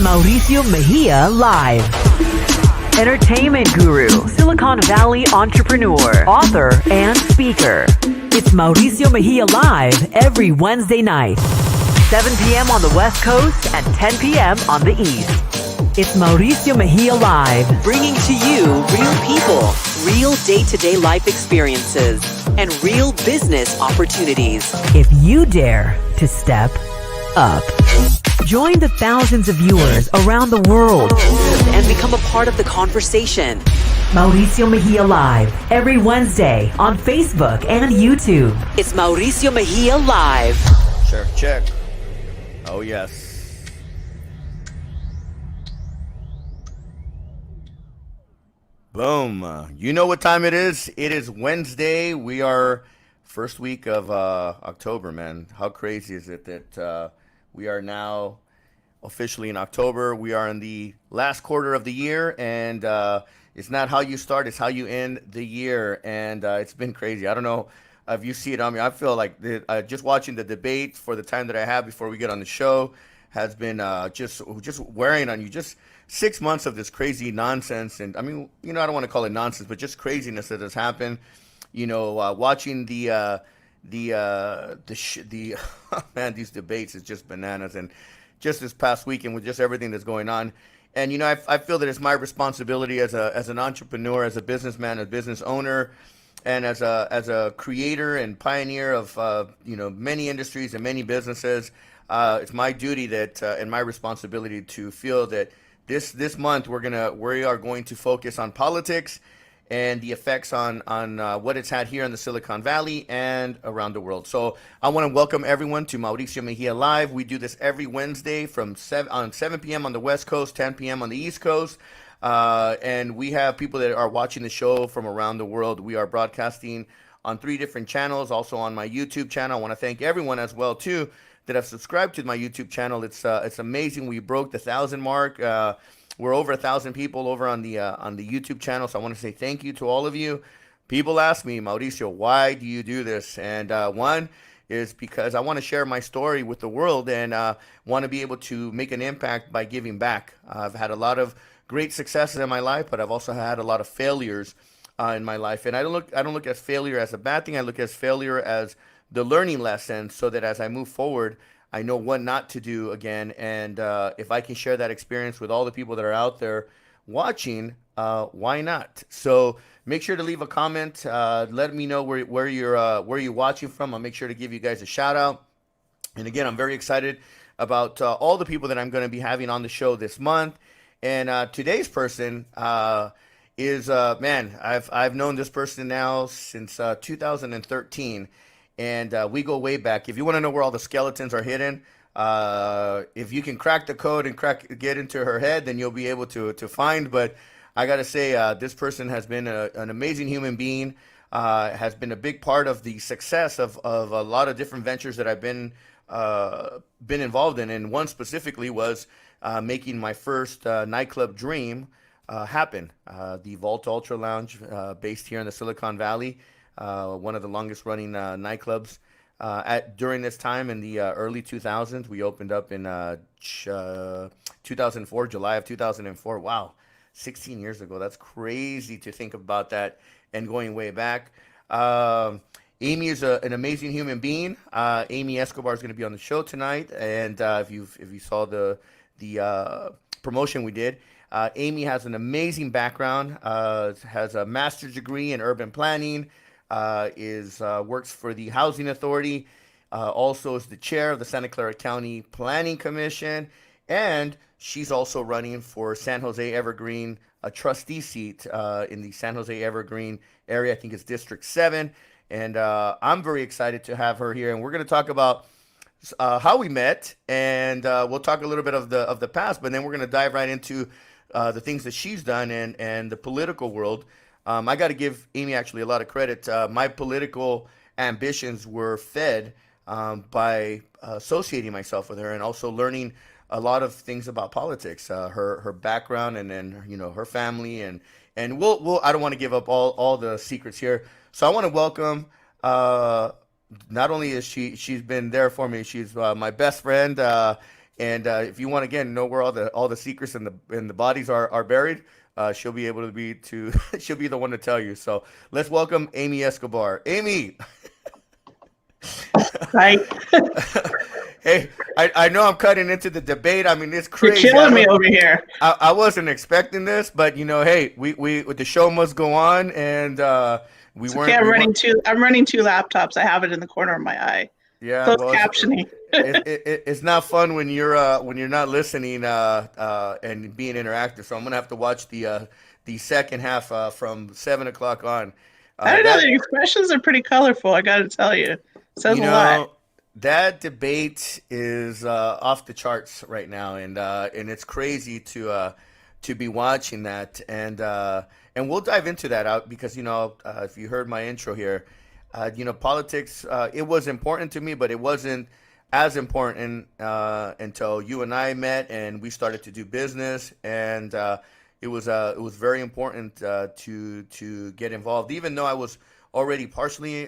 Mauricio Mejia Live. Entertainment guru, Silicon Valley entrepreneur, author, and speaker. It's Mauricio Mejia Live every Wednesday night, 7 p.m. on the West Coast and 10 p.m. on the East. It's Mauricio Mejia Live, bringing to you real people, real day-to-day life experiences, and real business opportunities. If you dare to step up. Join the thousands of viewers around the world and become a part of the conversation. Mauricio Mejia Live, every Wednesday on Facebook and YouTube. It's Mauricio Mejia Live. Check. Oh, yes. Boom. You know what time it is? It is Wednesday. We are first week of October, man. How crazy is it that we are now officially in October? We are in the last quarter of the year, and it's not how you start, it's how you end the year. And it's been crazy. I don't know if you see it on me. I feel like just watching the debate for the time that I have before we get on the show has been just wearing on you. Just 6 months of this crazy nonsense. And I mean, I don't want to call it nonsense, but just craziness that has happened. Watching the man, these debates is just bananas. And just this past weekend with just everything that's going on. And, I feel that it's my responsibility as an entrepreneur, as a businessman, a business owner, and as a creator and pioneer of, many industries and many businesses. It's my duty and my responsibility to feel that this month we are going to focus on politics and the effects on what it's had here in the Silicon Valley and around the world. So I want to welcome everyone to Mauricio Mejia Live. We do this every Wednesday from 7 p.m. on the West Coast, 10 p.m. on the East Coast. And we have people that are watching the show from around the world. We are broadcasting on 3 different channels, also on my YouTube channel. I want to thank everyone as well, too, that have subscribed to my YouTube channel. It's amazing. We broke the 1,000 mark. We're over 1,000 people over on the YouTube channel, so I want to say thank you to all of you. People ask me, Mauricio, why do you do this? And one is because I want to share my story with the world and want to be able to make an impact by giving back. I've had a lot of great successes in my life, but I've also had a lot of failures in my life. And I don't look at failure as a bad thing. I look at failure as the learning lesson, so that as I move forward, I know what not to do again. And if I can share that experience with all the people that are out there watching, why not? So make sure to leave a comment. Let me know where you're watching from. I'll make sure to give you guys a shout out. And again, I'm very excited about all the people that I'm going to be having on the show this month. And today's person is man. I've known this person now since 2013. And we go way back. If you want to know where all the skeletons are hidden, if you can crack the code and get into her head, then you'll be able to find. But I got to say, this person has been an amazing human being, has been a big part of the success of a lot of different ventures that I've been involved in. And one specifically was making my first nightclub dream happen. The Vault Ultra Lounge, based here in the Silicon Valley. One of the longest running nightclubs during this time in the early 2000s. We opened up in 2004, July of 2004. Wow, 16 years ago. That's crazy to think about that and going way back. Aimee is an amazing human being. Aimée Escobar is going to be on the show tonight. And if you saw the promotion we did, Aimee has an amazing background, has a master's degree in urban planning, works for the Housing Authority, also is the chair of the Santa Clara County Planning Commission, and she's also running for San Jose Evergreen, a trustee seat in the San Jose Evergreen area. I think it's District 7, and I'm very excited to have her here, and we're going to talk about how we met, and we'll talk a little bit of the past, but then we're going to dive right into the things that she's done and the political world. I got to give Aimee actually a lot of credit. My political ambitions were fed by associating myself with her and also learning a lot of things about politics, her background, and then her family, and we'll I don't want to give up all the secrets here. So I want to welcome. Not only is she's been there for me, she's my best friend, And if you want, again, know where all the secrets and the bodies are buried, she'll be able to she'll be the one to tell you. So let's welcome Aimée Escobar. Aimée. Right. Hey, I know I'm cutting into the debate. I mean, it's You're crazy. killing me over here. I wasn't expecting this, but hey, we the show must go on, and we It's weren't. okay, I'm running two laptops. I have it in the corner of my eye. Yeah, Closed well, captioning. it's not fun when you're not listening and being interactive. So I'm gonna have to watch the second half from 7 o'clock on. I don't know. The expressions are pretty colorful. I got to tell you, it says a lot. That debate is off the charts right now, and it's crazy to be watching that, and we'll dive into that out because if you heard my intro here, politics it was important to me, but it wasn't as important until you and I met and we started to do business, and it was very important to get involved, even though I was already partially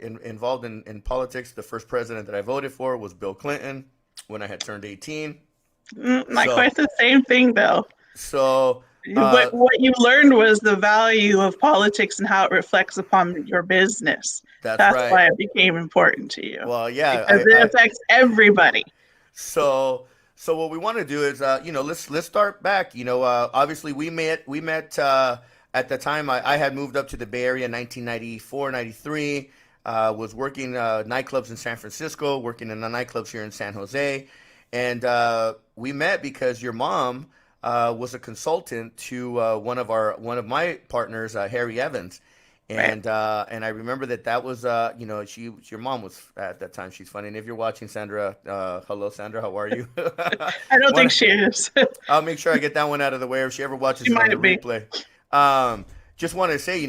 involved in politics. The first president that I voted for was Bill Clinton when I had turned 18. Not quite the same thing, though. So what you learned was the value of politics and how it reflects upon your business. That's right. Why it became important to you. Well, yeah, because it affects everybody. So what we want to do is, let's start back. Obviously we met. At the time, I had moved up to the Bay Area in 1994, 93. Was working nightclubs in San Francisco, working in the nightclubs here in San Jose. And we met because your mom was a consultant to one of my partners, Harry Evans. And right. And I remember that was, your mom was at that time. She's funny. And if you're watching, Sandra, hello, Sandra, how are you? I don't think she is. I'll make sure I get that one out of the way if she ever watches it on the replay. Just want to say,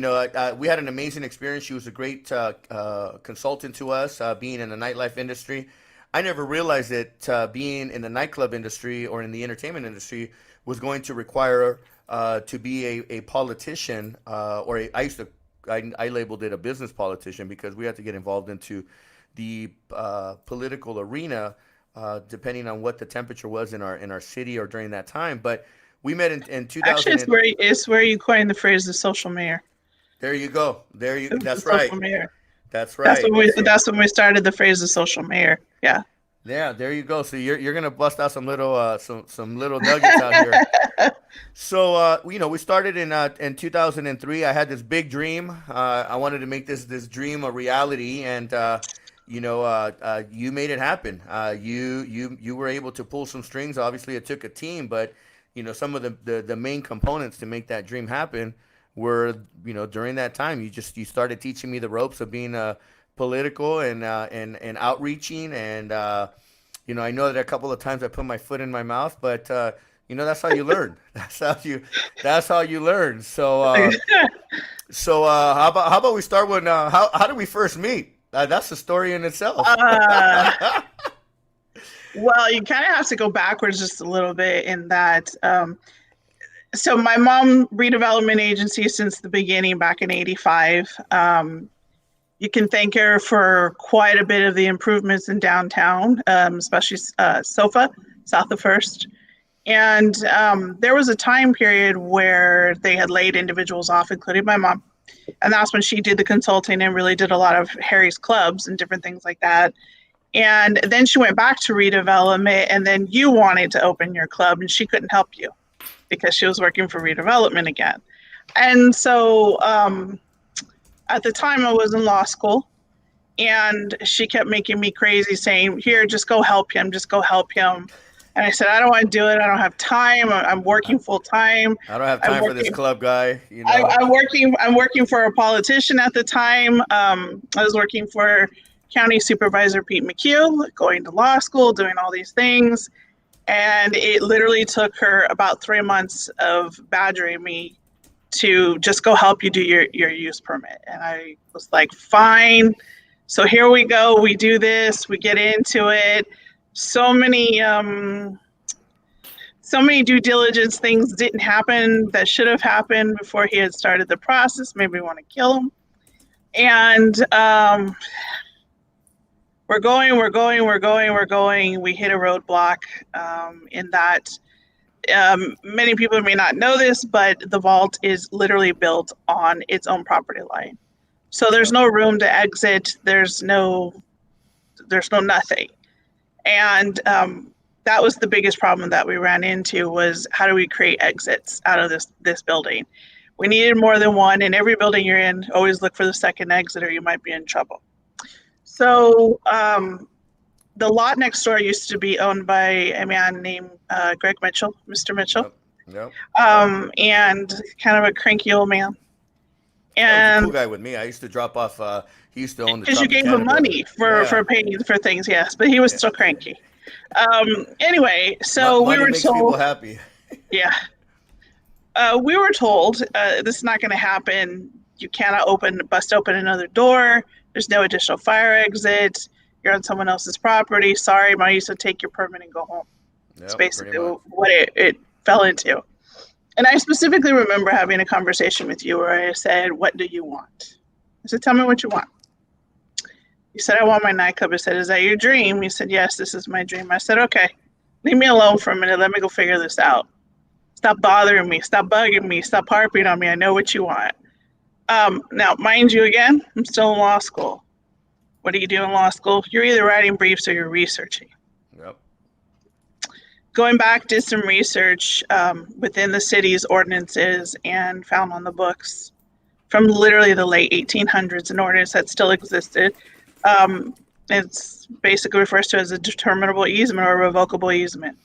we had an amazing experience. She was a great consultant to us, being in the nightlife industry. I never realized that being in the nightclub industry or in the entertainment industry was going to require to be a politician, I labeled it a business politician because we had to get involved into the political arena, depending on what the temperature was in our city or during that time. But we met in 2000. Actually, it's where you coined the phrase "the social mayor." There you go. That's right. Social mayor. That's right. That's when we started the phrase "the social mayor." Yeah. Yeah. There you go. So you're gonna bust out some little some little nuggets out here. So we started in 2003. I had this big dream. I wanted to make this dream a reality, and you made it happen. You were able to pull some strings. Obviously, it took a team, but some of the main components to make that dream happen were, during that time, you started teaching me the ropes of being political and outreaching. And, I know that a couple of times I put my foot in my mouth, but, that's how you learn. That's how you learn. So, how about we start with, how did we first meet? That's the story in itself. Well, you kind of have to go backwards just a little bit in that. So my mom, redevelopment agency since the beginning back in 85. You can thank her for quite a bit of the improvements in downtown, especially SOFA, south of First. And there was a time period where they had laid individuals off, including my mom. And that's when she did the consulting and really did a lot of Harry's clubs and different things like that. And then she went back to redevelopment, and then you wanted to open your club, and she couldn't help you because she was working for redevelopment again. And so at the time I was in law school, and she kept making me crazy saying, here, just go help him. And I said, I don't want to do it. I don't have time. I'm working full time. I don't have time for this club guy. I'm working for a politician at the time. I was working for County Supervisor Pete McHugh, going to law school, doing all these things. And it literally took her about 3 months of badgering me to just go help you do your use permit. And I was like, fine. So here we go. We do this. We get into it. So many due diligence things didn't happen that should have happened before he had started the process. Maybe we want to kill him. And we're going, we're going, we're going, we're going. We hit a roadblock in that many people may not know this, but the vault is literally built on its own property line. So there's no room to exit. There's no nothing. And that was the biggest problem that we ran into, was how do we create exits out of this building? We needed more than one. In every building you're in, always look for the second exit or you might be in trouble. So the lot next door used to be owned by a man named Greg Mitchell, Mr. Mitchell. Yep. And kind of a cranky old man. And cool guy with me. I used to drop off. He used to own the. Because you gave him money for paying for things, yes, but he was still cranky. Anyway, so money we were makes told. People happy. Yeah. We were told this is not going to happen. You cannot bust open another door. There's no additional fire exit. You're on someone else's property. Sorry, Mauricio, take your permit and go home. It's basically what it fell into. And I specifically remember having a conversation with you where I said, what do you want? I said, tell me what you want. You said, I want my nightclub. I said, is that your dream? You said, yes, this is my dream. I said, okay, leave me alone for a minute. Let me go figure this out. Stop bothering me. Stop bugging me. Stop harping on me. I know what you want. Now, mind you, again, I'm still in law school. What do you do in law school? You're either writing briefs or you're researching. Yep. Going back, did some research within the city's ordinances and found on the books from literally the late 1800s an ordinance that still existed. It's basically refers to as a determinable easement or a revocable easement.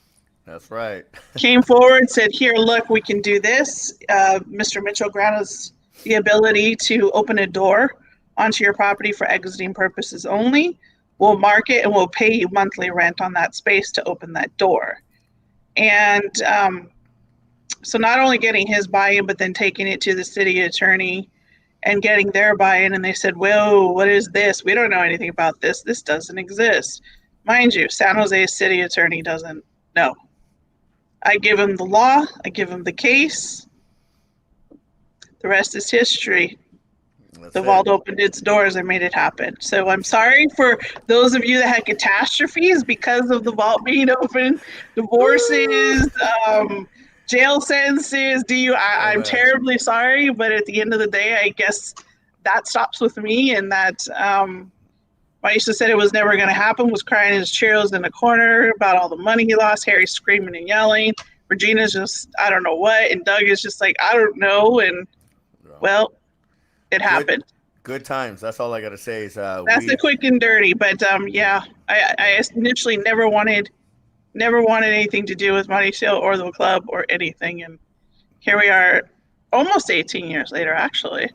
That's right. Came forward, said, here, look, we can do this. Mr. Mitchell granted us the ability to open a door onto your property for exiting purposes only. We'll mark it and we'll pay you monthly rent on that space to open that door. And so not only getting his buy-in, but then taking it to the city attorney and getting their buy-in. And they said, whoa, what is this? We don't know anything about this. This doesn't exist. Mind you, San Jose city attorney doesn't know. I give him the law. I give him the case. The rest is history. The vault opened its doors and made it happen. So I'm sorry for those of you that had catastrophes because of the vault being open, divorces, jail sentences, DUI. I'm terribly sorry, but at the end of the day, I guess that stops with me. And that Mauricio said it was never going to happen, was crying his Cheerios in the corner about all the money he lost. Harry's screaming and yelling. Regina's just, I don't know what. And Doug is just like, I don't know. And well, it happened. Good times. That's all I got to say is that's the quick and dirty. But yeah, I initially never wanted anything to do with Mauricio or the club or anything. And here we are almost 18 years later, actually.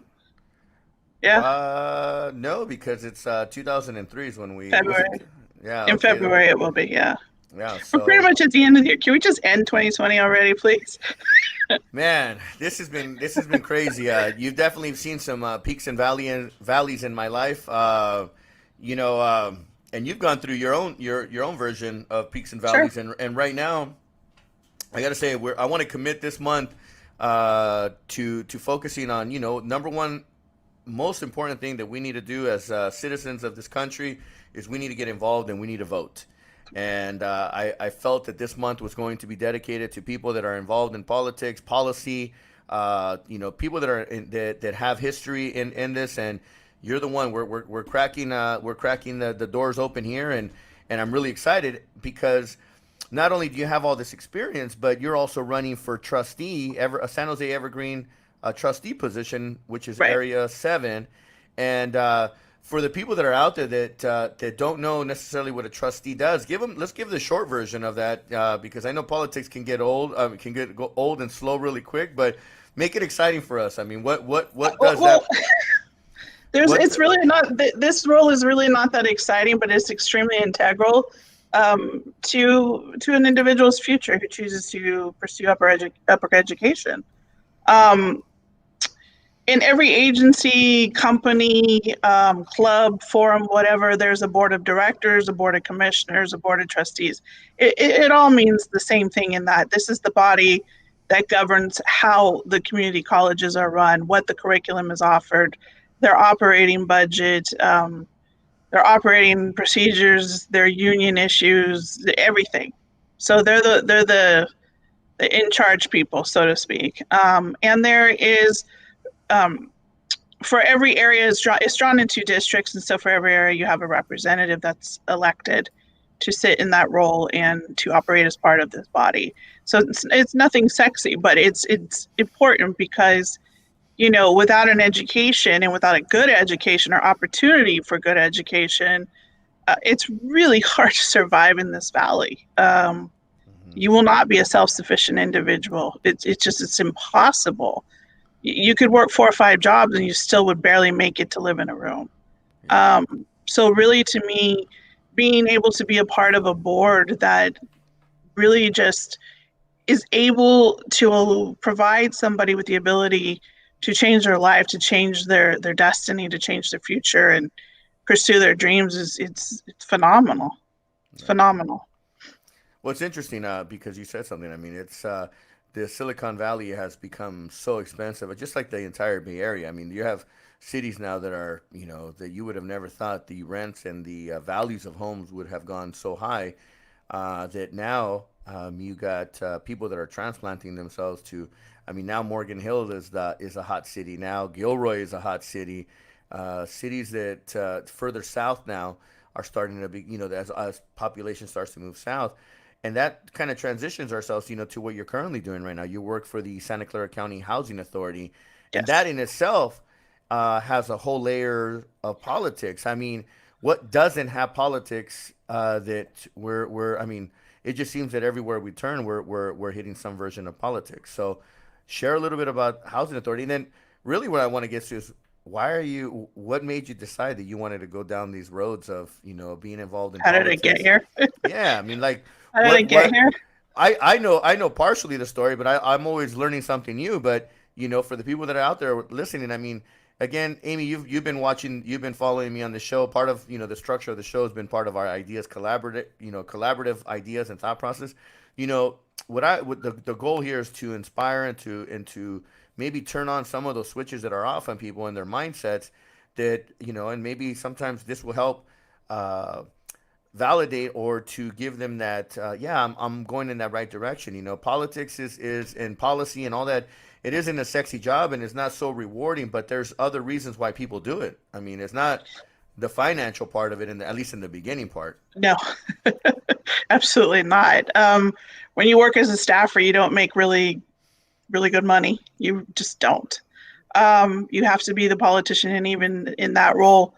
Yeah. No, because it's 2003 is when we. February. Yeah. In February it will be. Yeah. Yeah. So, we're pretty much at the end of the year. Can we just end 2020 already, please? Man, this has been crazy. You've definitely seen some peaks and valleys in my life. And you've gone through your own version of peaks and valleys. Sure. And right now, I got to say, I want to commit this month to focusing on number one, most important thing that we need to do as citizens of this country is we need to get involved and we need to vote. And I felt that this month was going to be dedicated to people that are involved in politics, policy, people that are that have history in this. And you're the one. We're cracking the doors open here, and I'm really excited because not only do you have all this experience, but you're also running for trustee, a San Jose Evergreen trustee position, which is Area 7, and. For the people that are out there that don't know necessarily what a trustee does, let's give the short version of that because I know politics can get old, go old and slow really quick, but make it exciting for us. I mean, what does that? It's really not. This role is really not that exciting, but it's extremely integral to an individual's future who chooses to pursue upper education. In every agency, company, club, forum, whatever, there's a board of directors, a board of commissioners, a board of trustees. It all means the same thing in that this is the body that governs how the community colleges are run, what the curriculum is offered, their operating budget, their operating procedures, their union issues, everything. So the in charge people, so to speak. And there is for every area is drawn into districts, and so for every area you have a representative that's elected to sit in that role and to operate as part of this body. So it's nothing sexy, but it's important because, you know, without an education and without a good education or opportunity for good education, it's really hard to survive in this valley. You will not be a self-sufficient individual. It's impossible. You could work 4 or 5 jobs and you still would barely make it to live in a room. So really, to me, being able to be a part of a board that really just is able to provide somebody with the ability to change their life, to change their destiny, to change their future and pursue their dreams it's phenomenal. It's phenomenal. Well, it's interesting because you said something. I mean, it's the Silicon Valley has become so expensive, just like the entire Bay Area. I mean, you have cities now that are, you know, that you would have never thought the rents and the values of homes would have gone so high that now you got people that are transplanting themselves to. I mean, now Morgan Hill is a hot city. Now Gilroy is a hot city. Cities that further south now are starting to be, you know, as population starts to move south. And that kind of transitions ourselves, you know, to what you're currently doing right now. You work for the Santa Clara County Housing Authority, and Yes. that in itself has a whole layer of politics. I mean, what doesn't have politics that I mean, it just seems that everywhere we turn, we're hitting some version of politics. So, share a little bit about Housing Authority, and then really what I want to get to is what made you decide that you wanted to go down these roads of, you know, being involved in How did it get politics? here? Yeah, I mean, like, How did it get what here? I know partially the story, but I'm always learning something new. But you know, for the people that are out there listening, I mean, again, Amy, you've been watching, you've been following me on the show. Part of, you know, the structure of the show has been part of our ideas collaborative ideas and thought process. You know, what the goal here is to inspire and to maybe turn on some of those switches that are off on people and their mindsets that, you know, and maybe sometimes this will help. Uh, Validate or to give them that yeah, I'm going in that right direction. You know, politics is and policy and all that, it isn't a sexy job and it's not so rewarding, but there's other reasons why people do it. I mean, it's not the financial part of it, at least in the beginning part. No, absolutely not. When you work as a staffer, you don't make really good money. You just don't. You have to be the politician, and even in that role,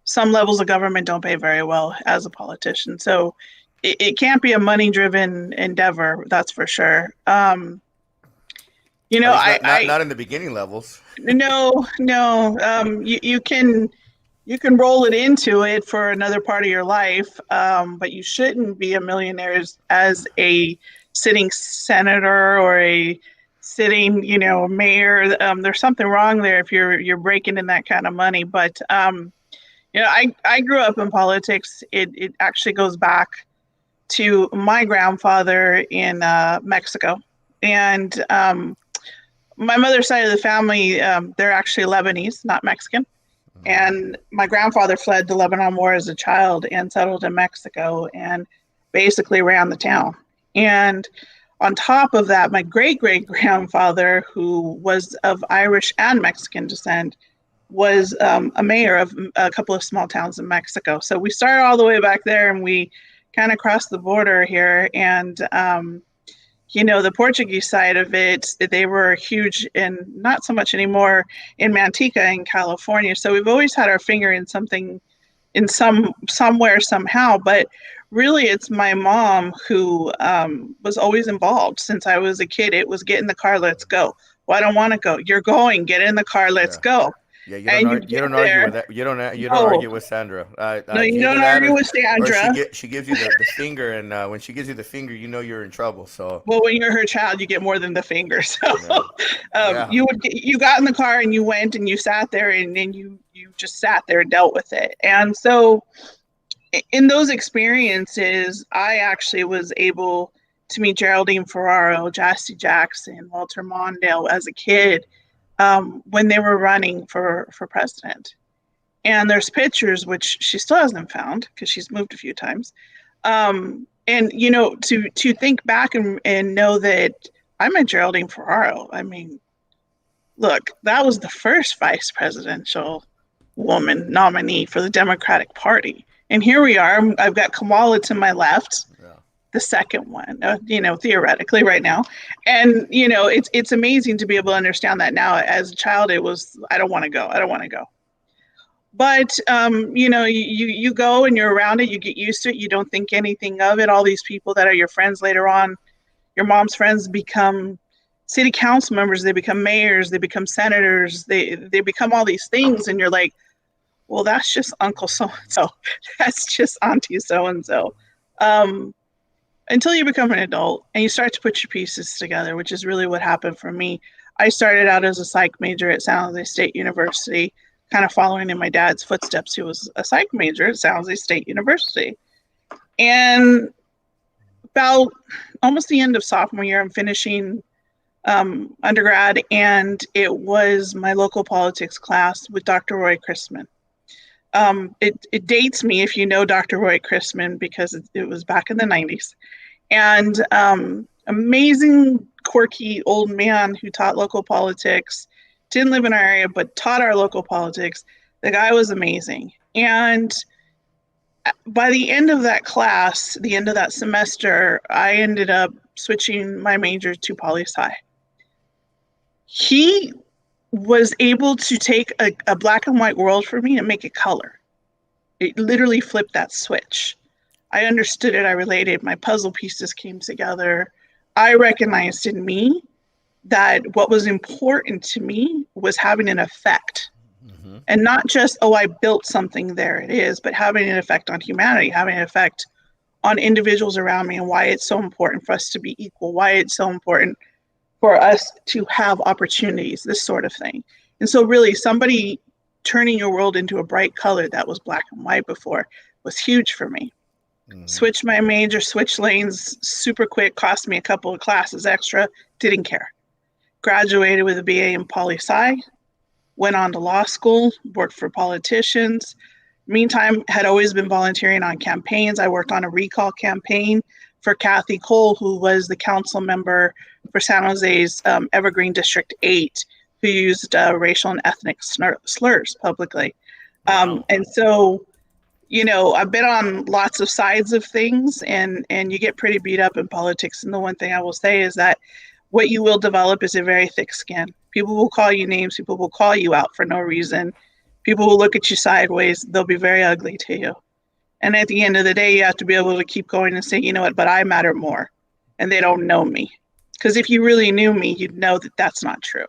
some levels of government don't pay very well as a politician. So it can't be a money-driven endeavor, that's for sure. You At know, least I, not I not in the beginning levels. no. You can roll it into it for another part of your life, but you shouldn't be a millionaire as a sitting senator or a sitting, you know, mayor. There's something wrong there if you're breaking in that kind of money. But you know, I grew up in politics. It actually goes back to my grandfather in Mexico, and my mother's side of the family, they're actually Lebanese, not Mexican. And my grandfather fled the Lebanon War as a child and settled in Mexico and basically ran the town. And on top of that, my great great grandfather, who was of Irish and Mexican descent, was a mayor of a couple of small towns in Mexico. So we started all the way back there and we kind of crossed the border here. And you know, the Portuguese side of it, they were huge and not so much anymore in Manteca in California. So we've always had our finger in something, in somewhere, somehow. But really, it's my mom who was always involved since I was a kid. It was get in the car, let's go. Well, I don't want to go. You're going, get in the car, let's Yeah. go. Yeah, And you don't argue with that. You don't No, argue with Sandra. no, you Either don't that argue with or Sandra. she gives you the finger, and when she gives you the finger, you know you're in trouble. So Well, when you're her child, you get more than the finger. So yeah, yeah, you got in the car and you went and you sat there and then you just sat there and dealt with it. And so in those experiences, I actually was able to meet Geraldine Ferraro, Jasty Jackson, Walter Mondale as a kid when they were running for president. And there's pictures, which she still hasn't found because she's moved a few times. And, you know, to think back and know that I met Geraldine Ferraro. I mean, look, that was the first vice presidential woman nominee for the Democratic Party. And here we are. I've got Kamala to my left, the second one, you know, theoretically right now. And, you know, it's amazing to be able to understand that now. As a child, it was, I don't want to go. But, you know, you go and you're around it, you get used to it, you don't think anything of it. All these people that are your friends later on, your mom's friends, become city council members, they become mayors, they become senators, they become all these things. And you're like, well, that's just Uncle so-and-so. That's just Auntie so-and-so. Until you become an adult and you start to put your pieces together, which is really what happened for me. I started out as a psych major at San Jose State University, kind of following in my dad's footsteps, who was a psych major at San Jose State University. And about almost the end of sophomore year, I'm finishing undergrad, and it was my local politics class with Dr. Roy Chrisman. It dates me if you know Dr. Roy Chrisman, because it was back in the 90s. And amazing, quirky old man who taught local politics, didn't live in our area, but taught our local politics. The guy was amazing. And by the end of that class, the end of that semester, I ended up switching my major to poli-sci. He was able to take a black and white world for me and make it color. It literally flipped that switch. I understood it. I related. My puzzle pieces came together. I recognized in me that what was important to me was having an effect. Mm-hmm. And not just, oh, I built something, there it is, but having an effect on humanity, having an effect on individuals around me, and why it's so important for us to be equal, why it's so important for us to have opportunities, this sort of thing. And so really somebody turning your world into a bright color that was black and white before was huge for me. Mm-hmm. Switch my major, switch lanes super quick, cost me a couple of classes extra, didn't care. Graduated with a BA in poli-sci, went on to law school, worked for politicians. Meantime, had always been volunteering on campaigns. I worked on a recall campaign for Kathy Cole, who was the council member for San Jose's Evergreen District 8, who used racial and ethnic slurs publicly. Wow. And so, you know, I've been on lots of sides of things, and you get pretty beat up in politics. And the one thing I will say is that what you will develop is a very thick skin. People will call you names. People will call you out for no reason. People will look at you sideways. They'll be very ugly to you. And at the end of the day, you have to be able to keep going and say, you know what, but I matter more. And they don't know me. Because if you really knew me, you'd know that that's not true.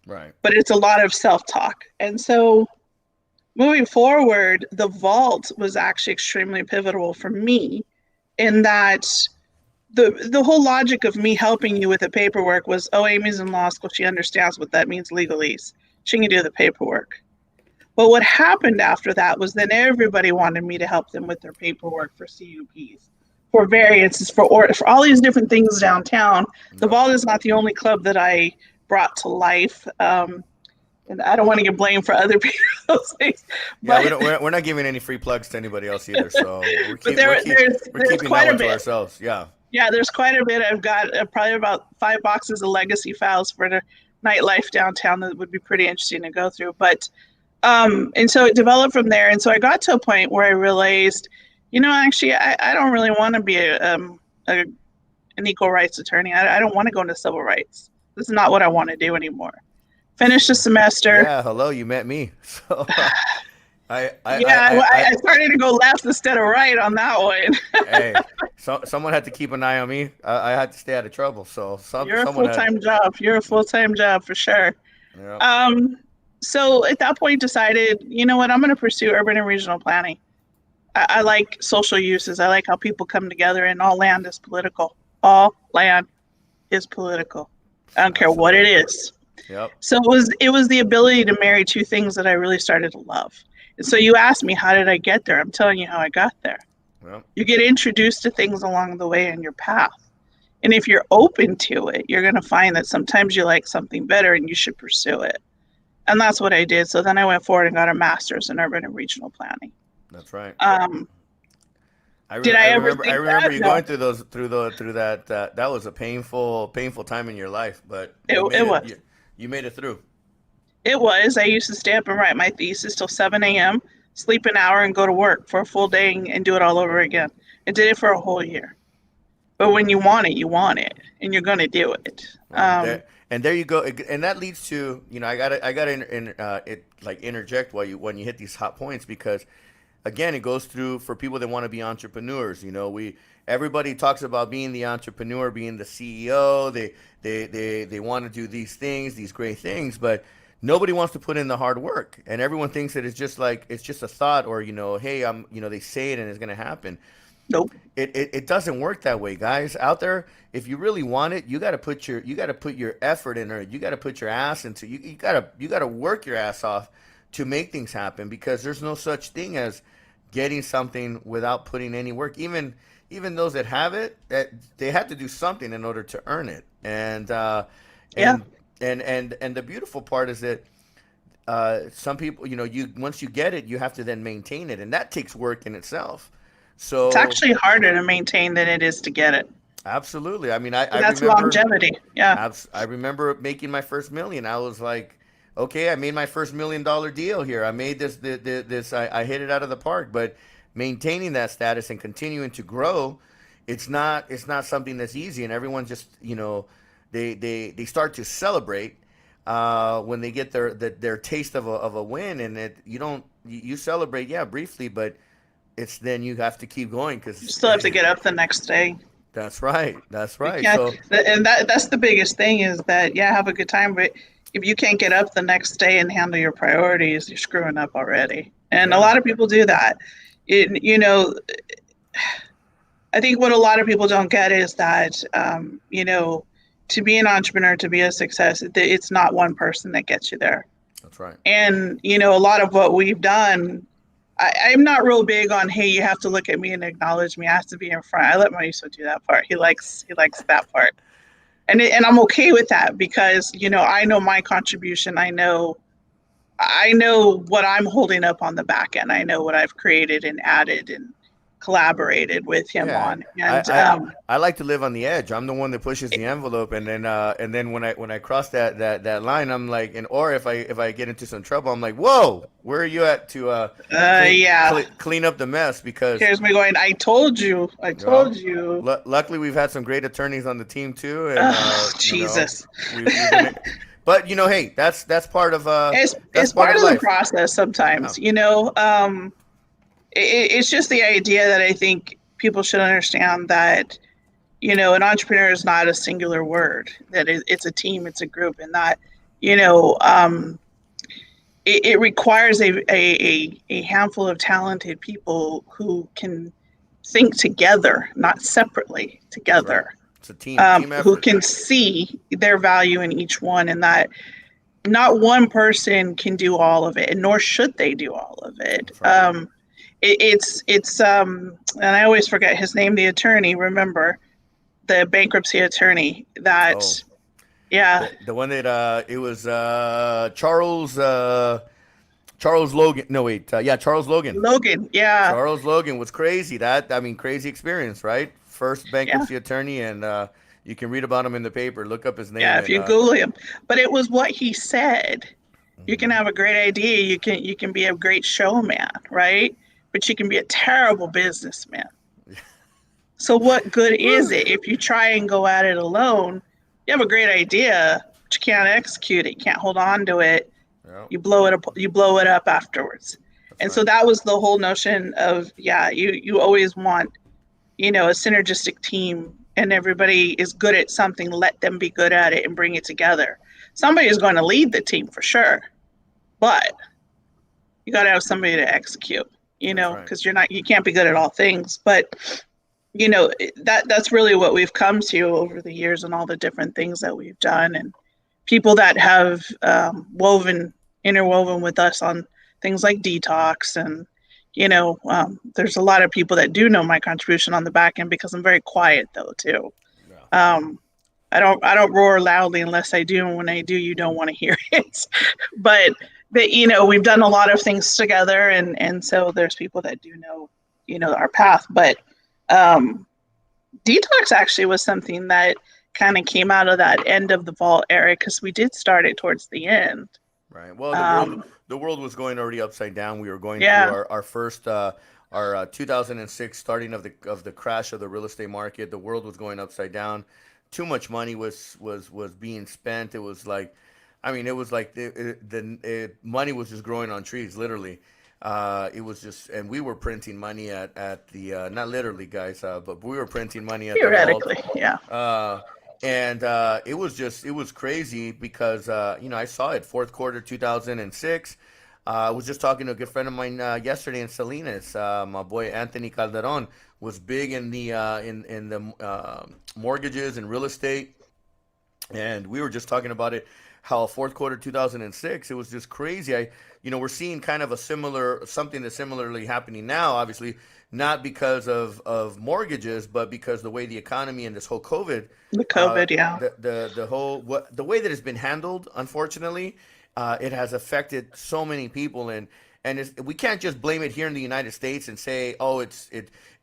Right. But it's a lot of self-talk. And so moving forward, the vault was actually extremely pivotal for me, in that the whole logic of me helping you with the paperwork was, oh, Amy's in law school. She understands what that means legalese. She can do the paperwork. But what happened after that was then everybody wanted me to help them with their paperwork for CUPs, for variances, for all these different things downtown. The vault is not the only club that I brought to life. And I don't want to get blamed for other people's things. Yeah, we're not giving any free plugs to anybody else either. So we're keeping that one to ourselves. Yeah. Yeah, there's quite a bit. I've got probably about 5 boxes of legacy files for the nightlife downtown that would be pretty interesting to go through. But, and so it developed from there. And so I got to a point where I realized, you know, actually, I don't really want to be an equal rights attorney. I don't want to go into civil rights. This is not what I want to do anymore. Finished the semester. Yeah, hello, you met me. So I started to go left instead of right on that one. Hey, someone had to keep an eye on me. I had to stay out of trouble. So you're a full-time job. You're a full-time job for sure. Yeah. So at that point, decided, you know what, I'm going to pursue urban and regional planning. I like social uses. I like how people come together, and all land is political. All land is political. I don't care what it is. Yep. So it was the ability to marry two things that I really started to love. And so you asked me, how did I get there? I'm telling you how I got there. Yep. You get introduced to things along the way in your path. And if you're open to it, you're going to find that sometimes you like something better and you should pursue it. And that's what I did. So then I went forward and got a master's in urban and regional planning. That's right. Did I ever I think remember that? you No, going through that. That was a painful time in your life, but it was. You made it through. It was. I used to stay up and write my thesis till 7 a.m., sleep an hour, and go to work for a full day and do it all over again. I did it for a whole year. But when you want it, and you're going to do it. There you go, and that leads to, I gotta interject when you hit these hot points, because again, it goes through for people that want to be entrepreneurs. Everybody talks about being the entrepreneur, being the CEO. They want to do these things, these great things, but nobody wants to put in the hard work, and everyone thinks that it's just a thought, or hey, they say it and it's gonna happen. Nope. It doesn't work that way, guys. Out there, if you really want it, you got to put your effort in there. You got to put your ass into. You got to work your ass off to make things happen, because there's no such thing as getting something without putting any work. Even those that have it, that they have to do something in order to earn it. And the beautiful part is that some people, once you get it, you have to then maintain it, and that takes work in itself. So It's actually harder to maintain than it is to get it. Absolutely. I mean, That's remember longevity. Yeah. I remember making my first million. I was like, okay, I made my first $1 million deal here. I made this. I hit it out of the park. But maintaining that status and continuing to grow, it's not something that's easy. And everyone just, they start to celebrate when they get their taste of a win, and you celebrate, yeah, briefly, but it's then you have to keep going, because You still have to get up the next day. That's right. Yeah, So and that's the biggest thing, is that, yeah, have a good time, but if you can't get up the next day and handle your priorities, you're screwing up already. And a lot of people do that. I think what a lot of people don't get is that, to be an entrepreneur, to be a success, it's not one person that gets you there. that's right. And, a lot of what we've done, I'm not real big on, hey, you have to look at me and acknowledge me. I have to be in front. I let Mauricio do that part. He likes that part. And I'm okay with that, because, I know my contribution. I know what I'm holding up on the back end. I know what I've created and added and collaborated with him on. And I like to live on the edge. I'm the one that pushes the envelope, and then when I cross that line, I'm like, or if I get into some trouble, I'm like, whoa, where are you at to clean up the mess? Because here's me going, I told you. Luckily, we've had some great attorneys on the team too. And, Jesus. But hey, that's part of it's part of the process sometimes. It's just the idea that I think people should understand that, an entrepreneur is not a singular word, that it's a team, it's a group, and that, it requires a handful of talented people who can think together, not separately, together. Right. It's a team effort. Who can see their value in each one, and that not one person can do all of it, and nor should they do all of it. Right. It's and I always forget his name, the attorney, remember, the bankruptcy attorney that the one that it was Charles Logan. No, wait, Charles Logan. Charles Logan was crazy. Crazy experience, right? First bankruptcy attorney, and you can read about him in the paper. Look up his name. Yeah, if you Google him. But it was what he said. You can have a great idea. You can be a great showman, right? But you can be a terrible businessman. So what good is it if you try and go at it alone? You have a great idea, but you can't execute it. You can't hold on to it. Yep. You blow it up afterwards. So that was the whole notion of, you always want, a synergistic team, and everybody is good at something. Let them be good at it and bring it together. Somebody is going to lead the team for sure, but you got to have somebody to execute. Because you can't be good at all things. But, that's really what we've come to over the years, and all the different things that we've done, and people that have interwoven with us on things like detox. And, there's a lot of people that do know my contribution on the back end, because I'm very quiet though too. I don't roar loudly unless I do, and when I do, you don't want to hear it. but we've done a lot of things together, and so there's people that do know, our path. But detox actually was something that kind of came out of that end of the vault era, because we did start it towards the end. Right. Well, the world was going already upside down. We were going through Yeah. our first our 2006 starting of the crash of the real estate market. The world was going upside down. Too much money was being spent. It was like, I mean, it was like money was just growing on trees, literally. It was just, and we were printing money at the not literally, guys, but we were printing money at the vault. Theoretically, yeah. And it was crazy because I saw it fourth quarter 2006. I was just talking to a good friend of mine yesterday in Salinas. My boy Anthony Calderon was big in the mortgages and real estate, and we were just talking about it. How fourth quarter 2006, it was just crazy. We're seeing kind of something that's similarly happening now. Obviously, not because of mortgages, but because the way the economy and this whole COVID, yeah, the way that it's been handled, unfortunately, it has affected so many people, and we can't just blame it here in the United States and say, oh,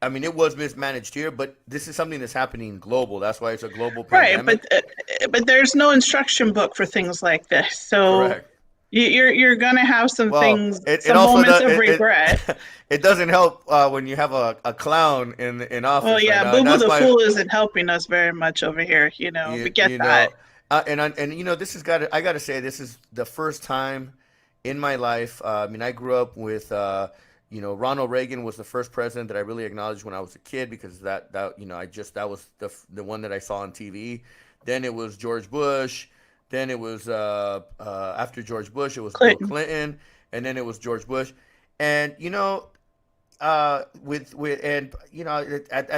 I mean, it was mismanaged here, but this is something that's happening global. That's why it's a global pandemic. Right, but there's no instruction book for things like this, so Correct. You're gonna have some things, it also moments of regret. It doesn't help when you have a clown in office. Well, yeah, right Boo Boo the Fool isn't helping us very much over here. We get that. I gotta say, this is the first time in my life. I mean, I grew up with Ronald Reagan was the first president that I really acknowledged when I was a kid, because that was the one that I saw on TV. Then it was George Bush. Then it was after George Bush, it was Bill Clinton, and then it was George Bush. And at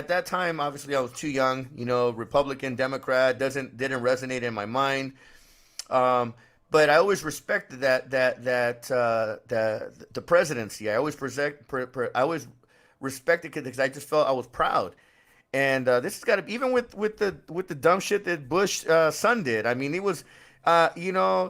that time, obviously I was too young. Republican, Democrat didn't resonate in my mind. But I always respected the presidency. I always respected it because I just felt I was proud. And this has got to be, even with the dumb shit that Bush son did. I mean, it was, the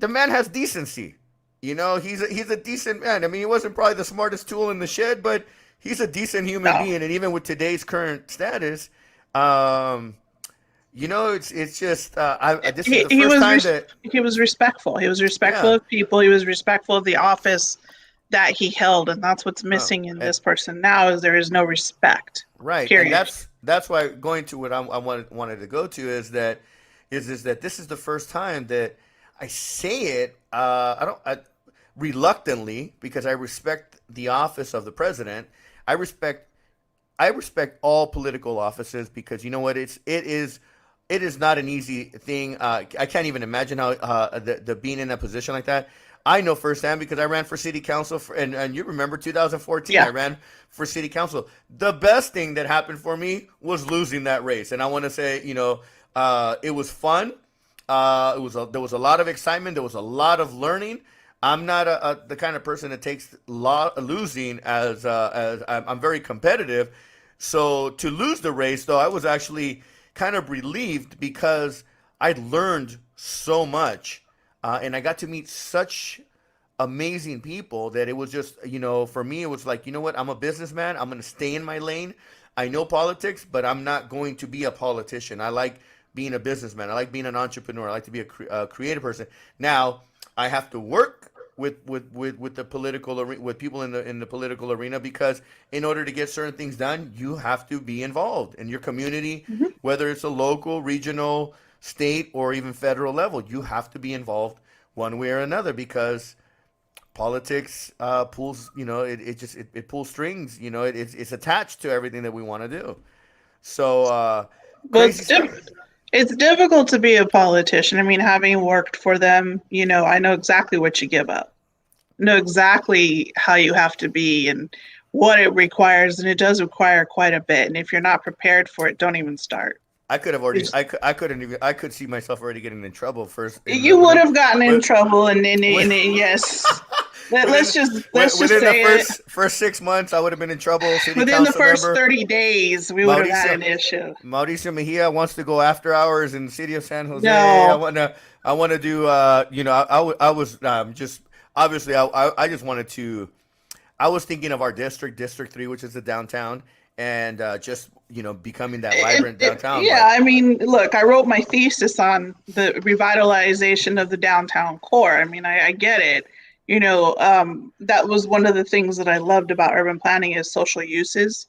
man has decency. He's a decent man. I mean, he wasn't probably the smartest tool in the shed, but he's a decent human being. And even with today's current status, it's just this is the first time that he was respectful. He was respectful of people. He was respectful of the office that he held, and that's what's missing in this person now, is there is no respect. Right, period. And that's why going to what I wanted to go to is that this is the first time that I say it. Reluctantly, because I respect the office of the president. I respect all political offices, because you know what, it is not an easy thing. I can't even imagine how the being in a position like that. I know firsthand because I ran for city council and you remember 2014. Yeah. I ran for city council. The best thing that happened for me was losing that race, and I want to say, it was fun. There was a lot of excitement. There was a lot of learning. I'm not the kind of person that takes losing as I'm very competitive. So to lose the race, though, I was actually kind of relieved because I learned so much. And I got to meet such amazing people that it was just, for me, it was like, you know what? I'm a businessman. I'm going to stay in my lane. I know politics, but I'm not going to be a politician. I like being a businessman. I like being an entrepreneur. I like to be a creative person. Now, I have to work with the political with people in the political arena, because in order to get certain things done, you have to be involved in your community, whether it's a local, regional, state, or even federal level. You have to be involved one way or another, because politics pulls, it pulls strings. It's attached to everything that we want to do. So it's difficult to be a politician. I mean, having worked for them, I know exactly what you give up, know exactly how you have to be and what it requires, and it does require quite a bit. And if you're not prepared for it, don't even start. I could have already. I could see myself already getting in trouble first. You would have gotten in trouble, and yes, Let's just within the say it. first 6 months, I would have been in trouble. City Within the council first member 30 days, we would have had Mauricio an issue. Mauricio Mejia wants to go after hours in the city of San Jose. No, I want to do. I was just obviously I just wanted to. I was thinking of our District 3, which is the downtown, and just becoming that vibrant downtown. yeah, I mean, look, I wrote my thesis on the revitalization of the downtown core. I mean, I get it. That was one of the things that I loved about urban planning is social uses.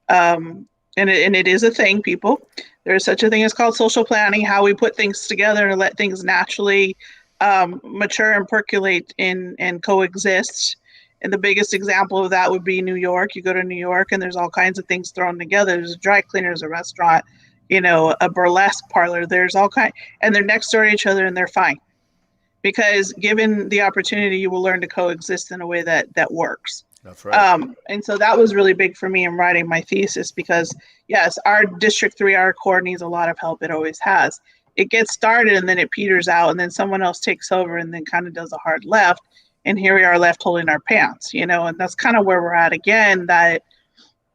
And it is a thing, people. There's such a thing as called social planning, how we put things together and let things naturally mature and percolate and coexist. And the biggest example of that would be New York. You go to New York and there's all kinds of things thrown together. There's a dry cleaner, there's a restaurant, a burlesque parlor. There's all kinds, and they're next door to each other and they're fine. Because given the opportunity, you will learn to coexist in a way that works. That's right. And so that was really big for me in writing my thesis because, yes, our District 3, our core needs a lot of help. It always has. It gets started and then it peters out and then someone else takes over and then kind of does a hard left. And here we are left holding our pants, and that's kind of where we're at again, that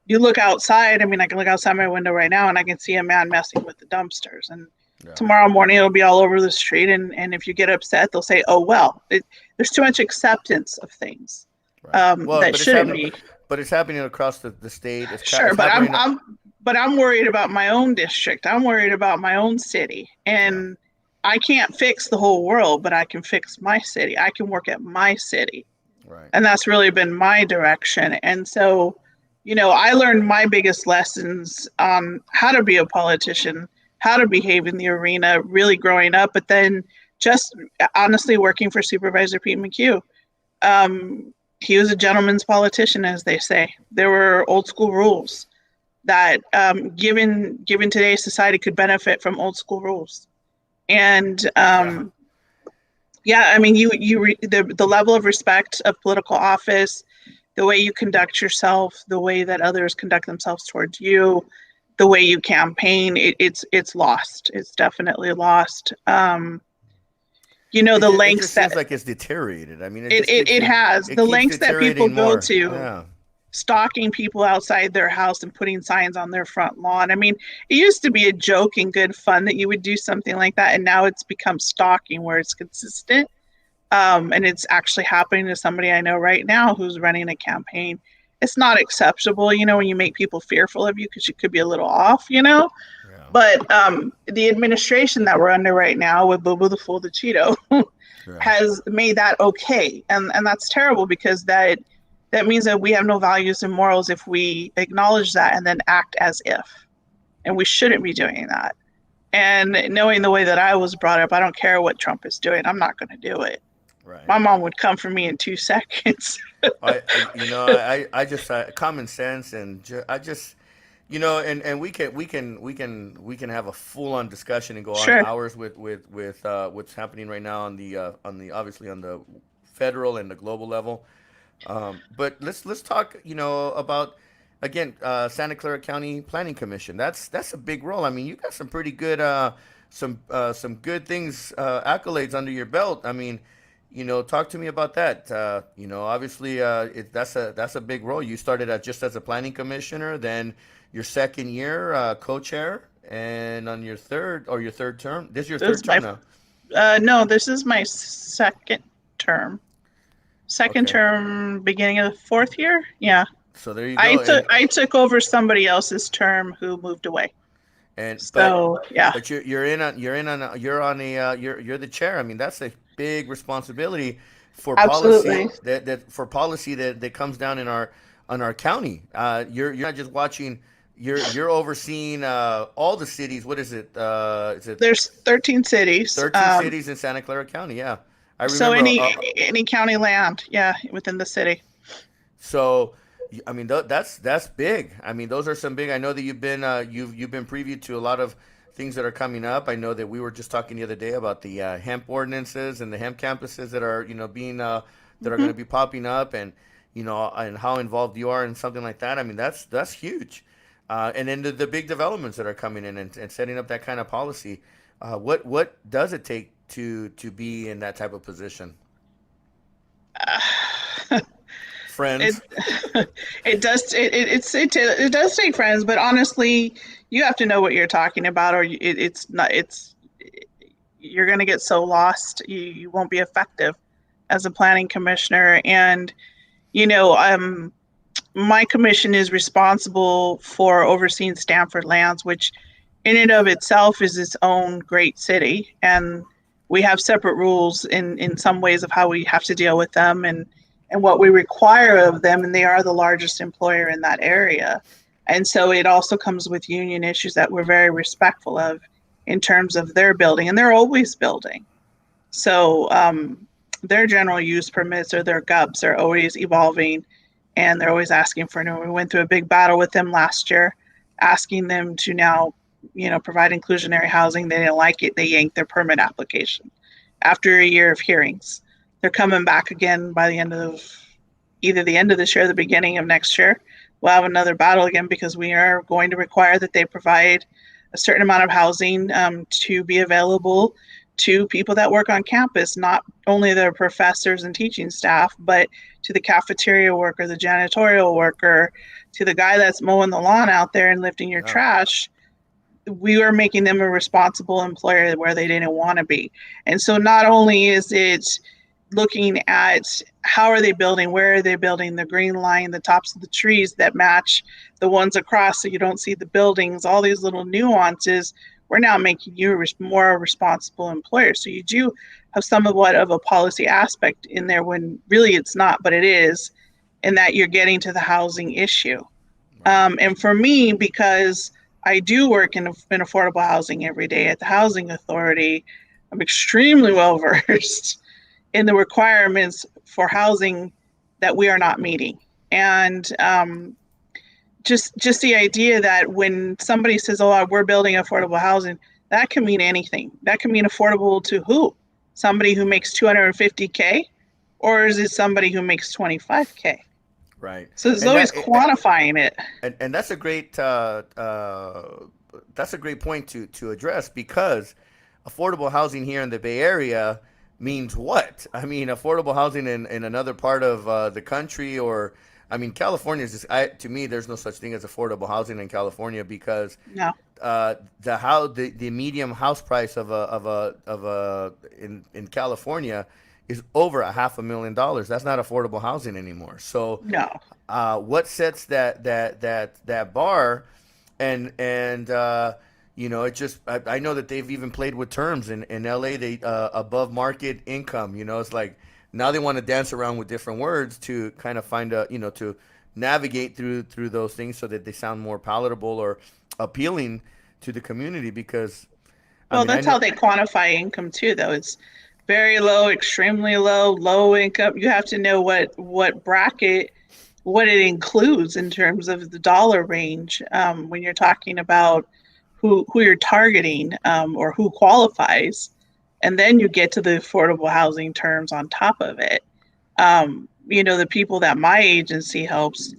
you look outside. I mean, I can look outside my window right now and I can see a man messing with the dumpsters. And tomorrow morning it'll be all over the street. And if you get upset, they'll say, oh, well, there's too much acceptance of things. Right. That shouldn't be. But it's happening across the state. Sure, but I'm worried about my own district. I'm worried about my own city. And I can't fix the whole world, but I can fix my city. I can work at my city. Right. And that's really been my direction. And so, I learned my biggest lessons on how to be a politician, how to behave in the arena, really growing up, but then just honestly working for Supervisor Pete McHugh. He was a gentleman's politician, as they say. There were old school rules that, given today's society, could benefit from old school rules. And I mean, the level of respect of political office, the way you conduct yourself, the way that others conduct themselves towards you, the way you campaign, it's lost. It's definitely lost. The lengths that seems like it's deteriorated. I mean, it has the lengths that people go to. Yeah. Stalking people outside their house and putting signs on their front lawn. I mean, it used to be a joke and good fun that you would do something like that, and now it's become stalking where it's consistent. And it's actually happening to somebody I know right now who's running a campaign. It's not acceptable, when you make people fearful of you because you could be a little off, Yeah. But the administration that we're under right now with Boo Boo the Fool the Cheeto has made that okay. And that's terrible because that means that we have no values and morals if we acknowledge that and then act as if. And we shouldn't be doing that. And knowing the way that I was brought up, I don't care what Trump is doing. I'm not going to do it. Right. My mom would come for me in 2 seconds. I just common sense and I just, and we can have a full on discussion and go on hours with what's happening right now on the obviously on the federal and the global level. But let's talk, about again, Santa Clara County Planning Commission. That's a big role. I mean, you got some pretty good, some good things, accolades under your belt. I mean, talk to me about that. Obviously, that's a big role. You started just as a planning commissioner, then your second year, co-chair, and on your third term. This is your third term now. No, this is my second term. Second term, beginning of the fourth year. Yeah. So there you go. I took over somebody else's term who moved away. And so but you're the chair. I mean, that's a big responsibility for Absolutely. policy that comes down on our county. You're not just watching. You're overseeing all the cities. What is it? There's 13 cities. 13 cities in Santa Clara County. Yeah. I remember, so any county land, within the city. So, I mean, that's big. I mean, those are some big. I know that you've been preview to a lot of things that are coming up. I know that we were just talking the other day about the hemp ordinances and the hemp campuses that are being that are going to be popping up, and and how involved you are in something like that. I mean, that's huge. And then the big developments that are coming in and setting up that kind of policy. What does it take to be in that type of position? Friends. It does it does take friends, but honestly, you have to know what you're talking about, or it's not. You're going to get so lost, you won't be effective as a planning commissioner. And you know, my commission is responsible for overseeing Stanford lands, which in and of itself is its own great city, and we have separate rules in some ways of how we have to deal with them and what we require of them, and they are the largest employer in that area. And so it also comes with union issues that we're very respectful of in terms of their building, and they're always building. So their general use permits or their GUBs are always evolving, and they're always asking for new. We went through a big battle with them last year, asking them to now, provide inclusionary housing. They didn't like it. They yanked their permit application after a year of hearings. They're coming back again by the end of either the end of this year or the beginning of next year. We'll have another battle again because we are going to require that they provide a certain amount of housing to be available to people that work on campus, not only their professors and teaching staff, but to the cafeteria worker, the janitorial worker, to the guy that's mowing the lawn out there and lifting your trash. We are making them a responsible employer where they didn't want to be. And so not only is it looking at how are they building, where are they building, the green line, the tops of the trees that match the ones across so you don't see the buildings, all these little nuances. We're now making you more responsible employer. So you do have somewhat of a policy aspect in there when really it's not, but it is, in that you're getting to the housing issue. And for me, because I do work in affordable housing every day at the Housing Authority, I'm extremely well versed in the requirements for housing that we are not meeting. And just the idea that when somebody says, oh, we're building affordable housing, that can mean anything. That can mean affordable to who? Somebody who makes $250K, or is it somebody who makes $25K? Right. So it's always quantifying it. And that's a great point to address, because affordable housing here in the Bay Area means what? I mean, affordable housing in another part of the country, or I mean, California is just, to me, there's no such thing as affordable housing in California, because the medium house price in California is over $500,000. That's not affordable housing anymore. So no. What sets that bar? And it just, I know that they've even played with terms in LA. They above market income. It's like now they want to dance around with different words to kind of find to navigate through those things so that they sound more palatable or appealing to the community. Because that's how they quantify income too, though. It's very low, extremely low, low income. You have to know what bracket, what it includes in terms of the dollar range when you're talking about who you're targeting or who qualifies. And then you get to the affordable housing terms on top of it. The people that my agency helps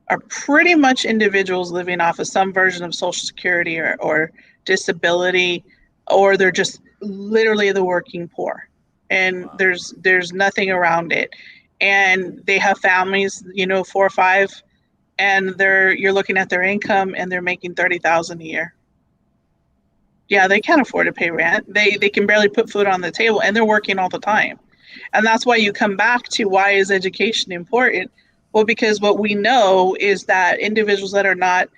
are pretty much individuals living off of some version of Social Security or disability, or they're just literally the working poor. And wow. There's nothing around it. And they have families, 4 or 5, and you're looking at their income and they're making $30,000 a year. Yeah, they can't afford to pay rent. They can barely put food on the table, and they're working all the time. And that's why you come back to, why is education important? Well, because what we know is that individuals that are not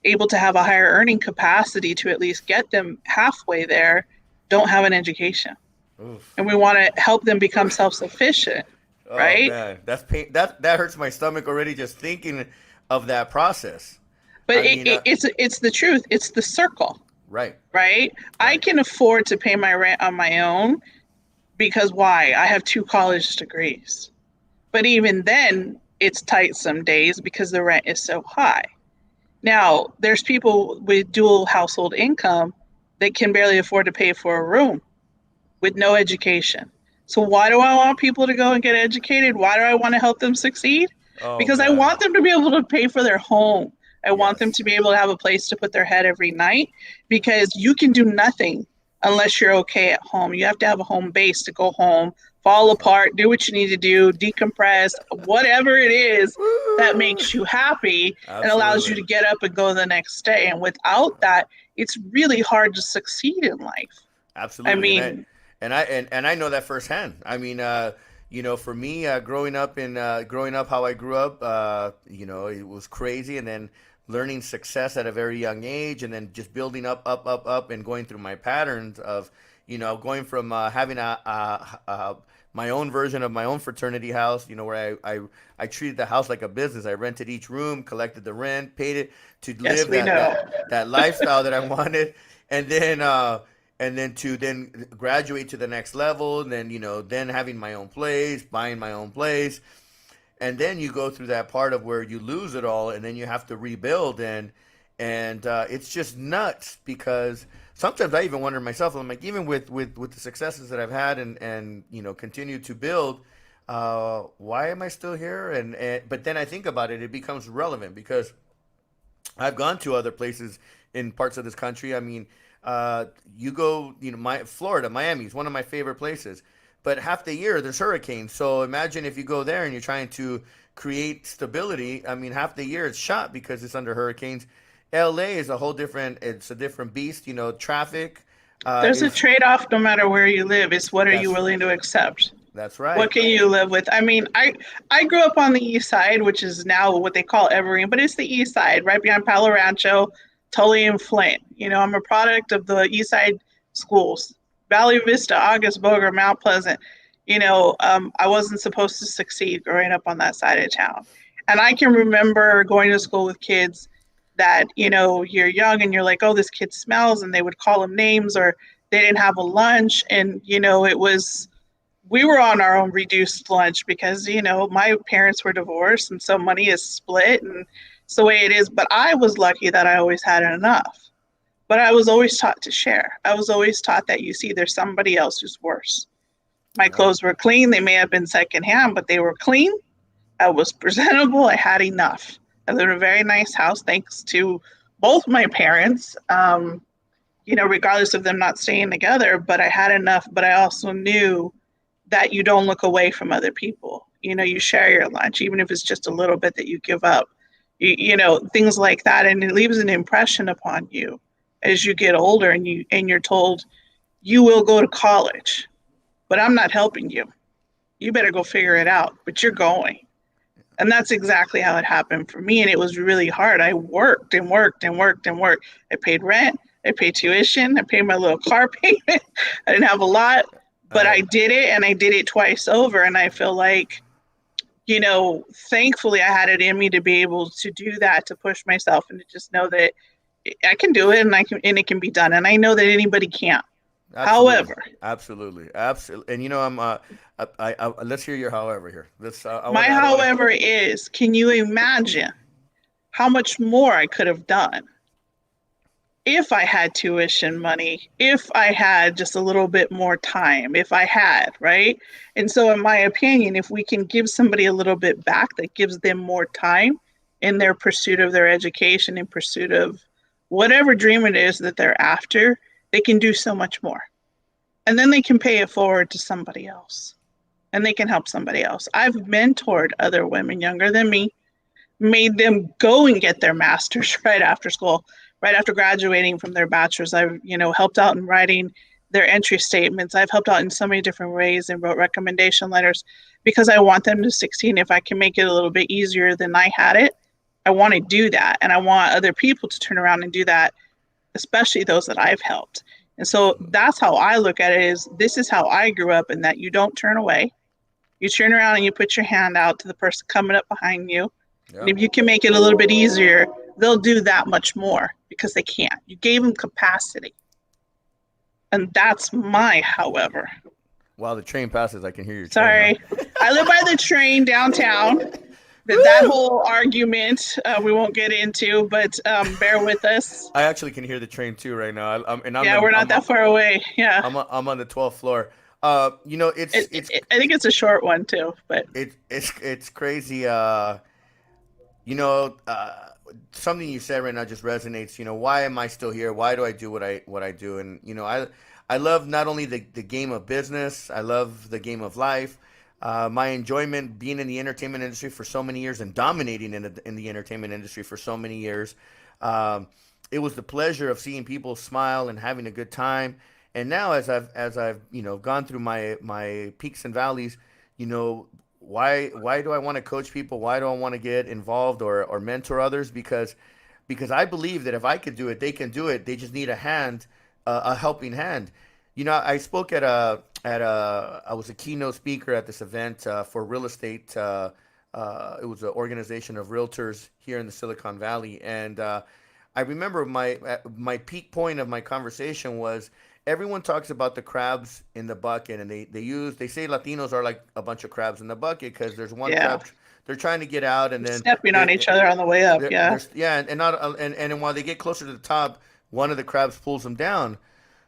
able to have a higher earning capacity to at least get them halfway there don't have an education. Oof. And we want to help them become self-sufficient, right? Man, that's pain. That hurts my stomach already just thinking of that process. But it's the truth. It's the circle. Right. I can afford to pay my rent on my own because why? I have 2 college degrees. But even then, it's tight some days because the rent is so high. Now, there's people with dual household income that can barely afford to pay for a room with no education. So why do I want people to go and get educated? Why do I want to help them succeed? Because God. I want them to be able to pay for their home. I want them to be able to have a place to put their head every night, because you can do nothing unless you're okay at home. You have to have a home base to go home, fall apart, do what you need to do, decompress, whatever it is that makes you happy and allows you to get up and go the next day. And without that, it's really hard to succeed in life. I Absolutely, mean, and I know that firsthand. I mean, for me, growing up how I grew up, it was crazy, and then learning success at a very young age, and then just building up, and going through my patterns of, going from having my own version of my own fraternity house, where I treated the house like a business. I rented each room, collected the rent, paid it to yes, live we know. that lifestyle that I wanted, and then to then graduate to the next level, and then then having my own place, buying my own place, and then you go through that part of where you lose it all, and then you have to rebuild, and it's just nuts because sometimes I even wonder myself. I'm like, even with the successes that I've had and continue to build, why am I still here? And but then I think about it, it becomes relevant because I've gone to other places in parts of this country. I mean, you go, my Florida, Miami is one of my favorite places. But half the year there's hurricanes. So imagine if you go there and you're trying to create stability. I mean, half the year it's shot because it's under hurricanes. LA is a whole different. It's a different beast. Traffic. There's a Is trade-off no matter where you live. It's what are you that's willing to accept? that's What right. can you live with? I mean, I grew up on the east side, which is now what they call Evergreen, but it's the east side, right behind Palo Rancho, Tully and Flint. I'm a product of the east side schools, Valley Vista, August, Boger, Mount Pleasant. I wasn't supposed to succeed growing up on that side of town. And I can remember going to school with kids that, you're young and you're like, oh, this kid smells, and they would call them names, or they didn't have a lunch. And, we were on our own reduced lunch because, my parents were divorced, and so money is split, and it's the way it is. But I was lucky that I always had enough. But I was always taught to share. I was always taught that, there's somebody else who's worse. My Yeah. clothes were clean. They may have been secondhand, but they were clean. I was presentable. I had enough. I lived in a very nice house thanks to both my parents, regardless of them not staying together, but I had enough. But I also knew that you don't look away from other people. You share your lunch, even if it's just a little bit that you give up, things like that. And it leaves an impression upon you as you get older, and you're told you will go to college, but I'm not helping you. You better go figure it out, but you're going. And that's exactly how it happened for me. And it was really hard. I worked and worked and worked and worked. I paid rent. I paid tuition. I paid my little car payment. I didn't have a lot, but I did it, and I did it twice over. And I feel like, thankfully I had it in me to be able to do that, to push myself and to just know that I can do it, and it can be done. And I know that anybody can't. Absolutely. However, Absolutely. And let's hear your however here. my however is, can you imagine how much more I could have done if I had tuition money, if I had just a little bit more time, if I had, right? And so, in my opinion, if we can give somebody a little bit back, that gives them more time in their pursuit of their education, in pursuit of whatever dream it is that they're after, they can do so much more. And then they can pay it forward to somebody else, and they can help somebody else. I've mentored other women younger than me, made them go and get their master's right after school, right after graduating from their bachelor's. I've, helped out in writing their entry statements. I've helped out in so many different ways and wrote recommendation letters because I want them to succeed. If I can make it a little bit easier than I had it, I want to do that. And I want other people to turn around and do that, especially those that I've helped. And so that's how I look at it, is this is how I grew up, and that you don't turn away. You turn around and you put your hand out to the person coming up behind you. Yeah. And if you can make it a little bit easier, they'll do that much more because they can't. You gave them capacity. And that's my however. While the train passes, I can hear your Sorry. train. Huh? I live by the train downtown. That whole argument we won't get into, but bear with us. I actually can hear the train too right now. We're not that far away. Yeah. I'm on the 12th floor. It's I think it's a short one too, but it's crazy. Something you said right now just resonates. Why am I still here? Why do I do what I do? And I I love not only the game of business, I love the game of life. My enjoyment being in the entertainment industry for so many years and dominating in the entertainment industry for so many years. Um, it was the pleasure of seeing people smile and having a good time. And now, as I've gone through my peaks and valleys, you know, why do I want to coach people? Why do I want to get involved or mentor others? Because I believe that if I could do it, they can do it. They just need a hand, a helping hand. You know, I spoke I was a keynote speaker at this event for real estate. It was an organization of realtors here in the Silicon Valley, and I remember my peak point of my conversation was everyone talks about the crabs in the bucket, and they say Latinos are like a bunch of crabs in the bucket because there's one crab they're trying to get out, and then stepping on each other on the way up. Yeah, and not and while they get closer to the top, one of the crabs pulls them down.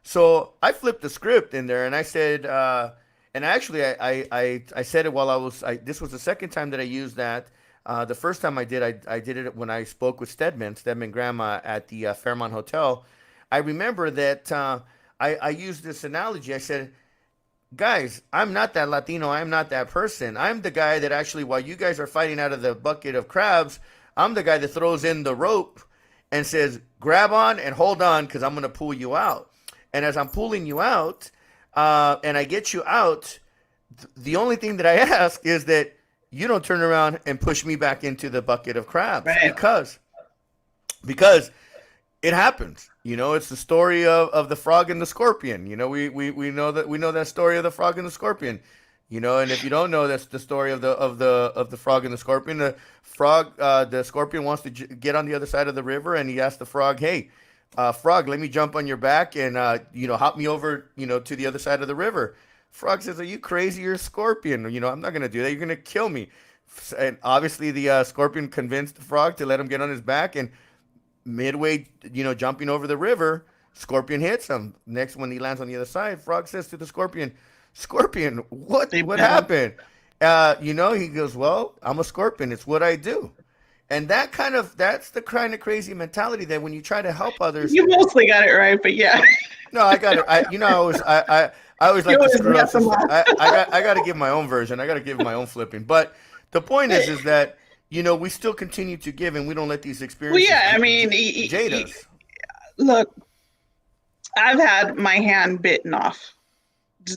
So I flipped the script in there, and I said, and actually I said it while this was the second time that I used that. The first time I did it when I spoke with Stedman Grandma at the Fairmont Hotel. I remember that I used this analogy. I said, guys, I'm not that Latino. I'm not that person. I'm the guy that actually, while you guys are fighting out of the bucket of crabs, I'm the guy that throws in the rope and says, grab on and hold on because I'm going to pull you out. And as I'm pulling you out and I get you out, the only thing that I ask is that you don't turn around and push me back into the bucket of crabs. Right. Because it happens. You know, it's the story of the frog and the scorpion. You know, we know that story of the frog and the scorpion. You know, and if you don't know, that's the story of the frog and the scorpion. The scorpion wants to get on the other side of the river, and he asks the frog, "Hey, frog, let me jump on your back and hop me over, to the other side of the river." Frog says, "Are you crazy? You're a scorpion. I'm not gonna do that. You're gonna kill me." And obviously, the scorpion convinced the frog to let him get on his back, and midway, jumping over the river, scorpion hits him. Next, when he lands on the other side, frog says to the scorpion, "Scorpion, what happened?" He goes, "Well, I'm a scorpion. It's what I do." And that's the kind of crazy mentality that when you try to help others, you mostly got it right, but yeah. No, I got it. I always like to screw up. I got to give my own version. I got to give my own flipping. But the point is that we still continue to give, and we don't let these experiences. Well, yeah, jade us. Look, I've had my hand bitten off.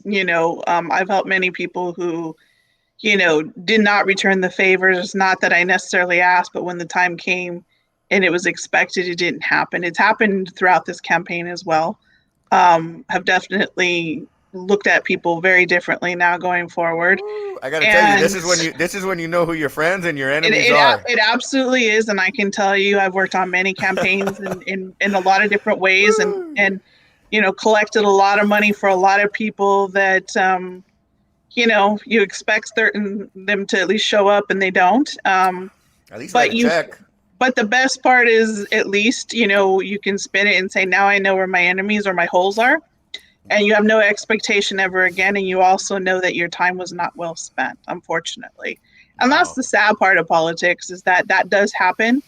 I've helped many people who, did not return the favors. It's not that I necessarily asked, but when the time came and it was expected, it didn't happen. It's happened throughout this campaign as well. Have definitely looked at people very differently now going forward. I got to tell you, this is when you know who your friends and your enemies are. It absolutely is, and I can tell you, I've worked on many campaigns in a lot of different ways, and collected a lot of money for a lot of people that you expect them to at least show up, and they don't. At least write a check. But the best part is, at least you can spin it and say, now I know where my enemies or my holes are. And you have no expectation ever again. And you also know that your time was not well spent, unfortunately. And that's the sad part of politics, is that does happen.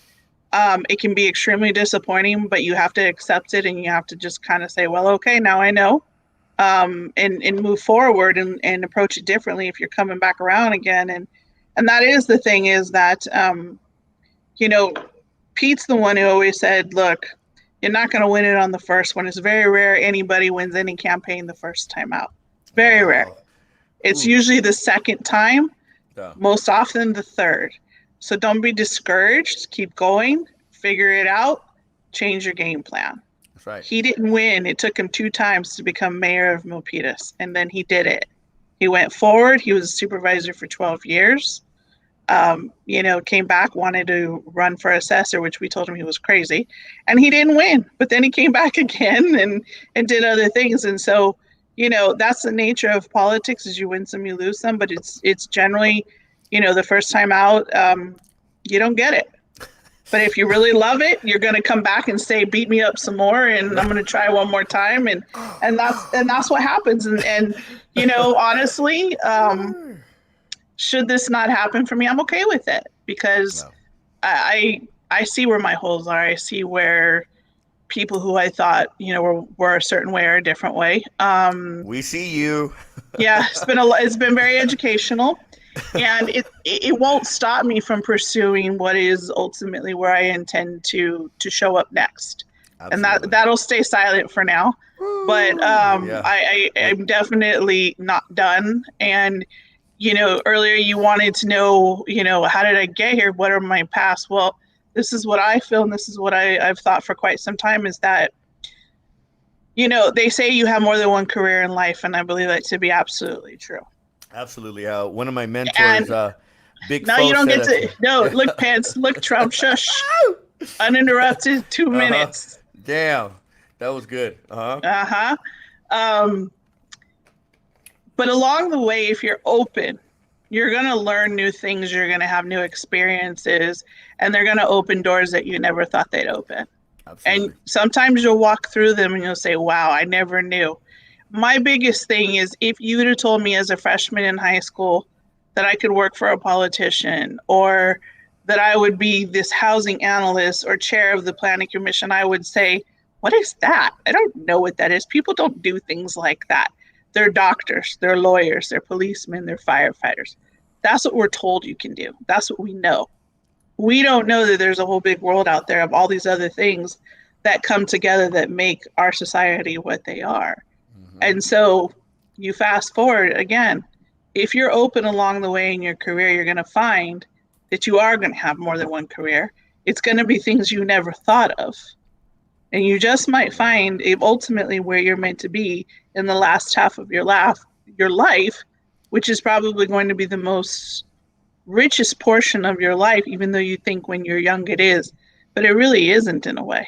It can be extremely disappointing, but you have to accept it, and you have to just kind of say, well, okay, now I know, and move forward and approach it differently if you're coming back around again. And that is the thing, is that, Pete's the one who always said, look, you're not going to win it on the first one. It's very rare anybody wins any campaign the first time out. It's very rare. It's usually the second time, most often the third. So don't be discouraged. Keep going. Figure it out. Change your game plan. That's right. He didn't win. It took him 2 times to become mayor of Milpitas, and then he did it. He went forward. He was a supervisor for 12 years. Came back, wanted to run for assessor, which we told him he was crazy, and he didn't win. But then he came back again and did other things. And so, that's the nature of politics: is you win some, you lose some. But it's generally, the first time out, you don't get it. But if you really love it, you're going to come back and say, beat me up some more, and I'm going to try one more time. And that's what happens. And honestly, should this not happen for me, I'm okay with it, because I see where my holes are. I see where, people who I thought, were a certain way or a different way. We see you. Yeah, it's been very educational, and it won't stop me from pursuing what is ultimately where I intend to show up next. Absolutely. And that'll stay silent for now. But I'm definitely not done. And earlier you wanted to know, how did I get here? What are my past? Well, this is what I feel, and this is what I've thought for quite some time, is that they say you have more than one career in life, and I believe that to be absolutely true. Absolutely. One of my mentors, Big No, you don't get to. No, look, Pence. Look, Trump. Shush. Uninterrupted 2 minutes. Damn, that was good. But along the way, if you're open, you're gonna learn new things. You're gonna have new experiences, and they're gonna open doors that you never thought they'd open. Absolutely. And sometimes you'll walk through them and you'll say, wow, I never knew. My biggest thing is, if you would have told me as a freshman in high school that I could work for a politician, or that I would be this housing analyst or chair of the planning commission, I would say, what is that? I don't know what that is. People don't do things like that. They're doctors, they're lawyers, they're policemen, they're firefighters. That's what we're told you can do. That's what we know. We don't know that there's a whole big world out there of all these other things that come together that make our society what they are. Mm-hmm. And so you fast forward again, if you're open along the way in your career, you're going to find that you are going to have more than one career. It's going to be things you never thought of. And you just might find ultimately where you're meant to be in the last half of your life, which is probably going to be the most richest portion of your life, even though you think when you're young it is, but it really isn't in a way,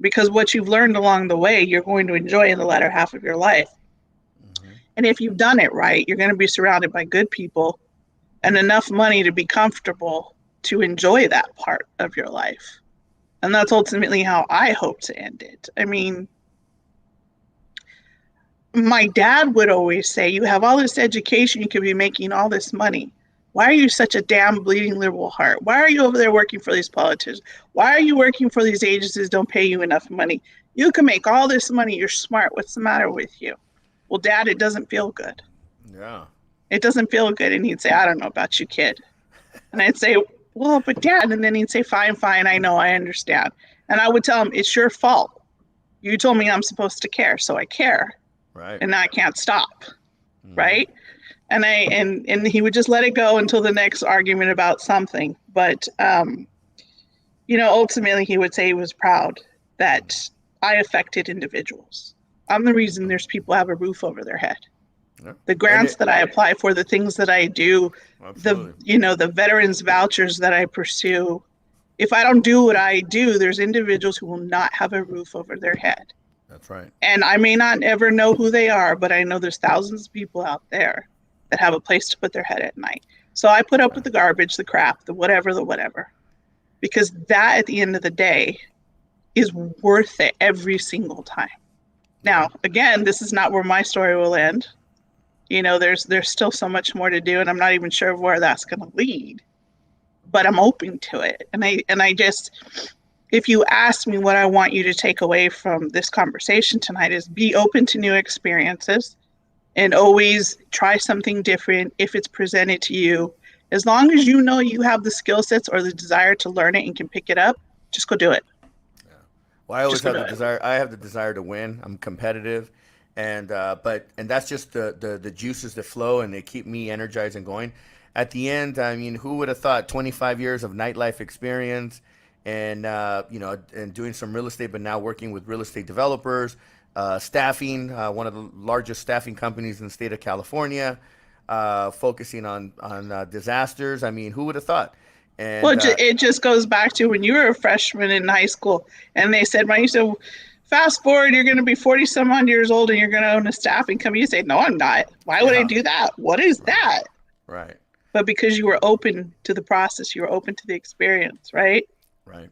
because what you've learned along the way, you're going to enjoy in the latter half of your life. Mm-hmm. And if you've done it right, you're going to be surrounded by good people and enough money to be comfortable to enjoy that part of your life. And that's ultimately how I hope to end it. I mean, my dad would always say, you have all this education, you could be making all this money. Why are you such a damn bleeding liberal heart? Why are you over there working for these politicians? Why are you working for these agencies that don't pay you enough money? You can make all this money. You're smart. What's the matter with you? Well, Dad, it doesn't feel good. Yeah. It doesn't feel good. And he'd say, I don't know about you, kid. And I'd say, well, but Dad. And then he'd say, fine, I know, I understand. And I would tell him, it's your fault. You told me I'm supposed to care, so I care. Right. And I can't stop. Mm. Right. And he would just let it go until the next argument about something. But, ultimately he would say he was proud that I affected individuals. I'm the reason there's people who have a roof over their head. Yeah. The grants that I apply for, the things that I do, the veterans vouchers that I pursue. If I don't do what I do, there's individuals who will not have a roof over their head. That's right. And I may not ever know who they are, but I know there's thousands of people out there that have a place to put their head at night. So I put up with the garbage, the crap, the whatever, because that at the end of the day is worth it every single time. Now, again, this is not where my story will end. There's still so much more to do, and I'm not even sure where that's going to lead, but I'm open to it. And I just, if you ask me what I want you to take away from this conversation tonight, is be open to new experiences. And always try something different if it's presented to you. As long as you know you have the skill sets or the desire to learn it and can pick it up, just go do it. Yeah. Well, I always have the desire. I have the desire to win. I'm competitive, and that's just the juices that flow and they keep me energized and going. At the end, I mean, who would have thought 25 years of nightlife experience and and doing some real estate, but now working with real estate developers. Staffing, one of the largest staffing companies in the state of California, focusing on disasters. I mean, who would have thought? And, well, it just goes back to when you were a freshman in high school, and they said, fast forward, you're going to be 40 some odd years old and you're going to own a staffing company. You say, no, I'm not. Why would I do that? What is that? Right. But because you were open to the process, you were open to the experience, right? Right.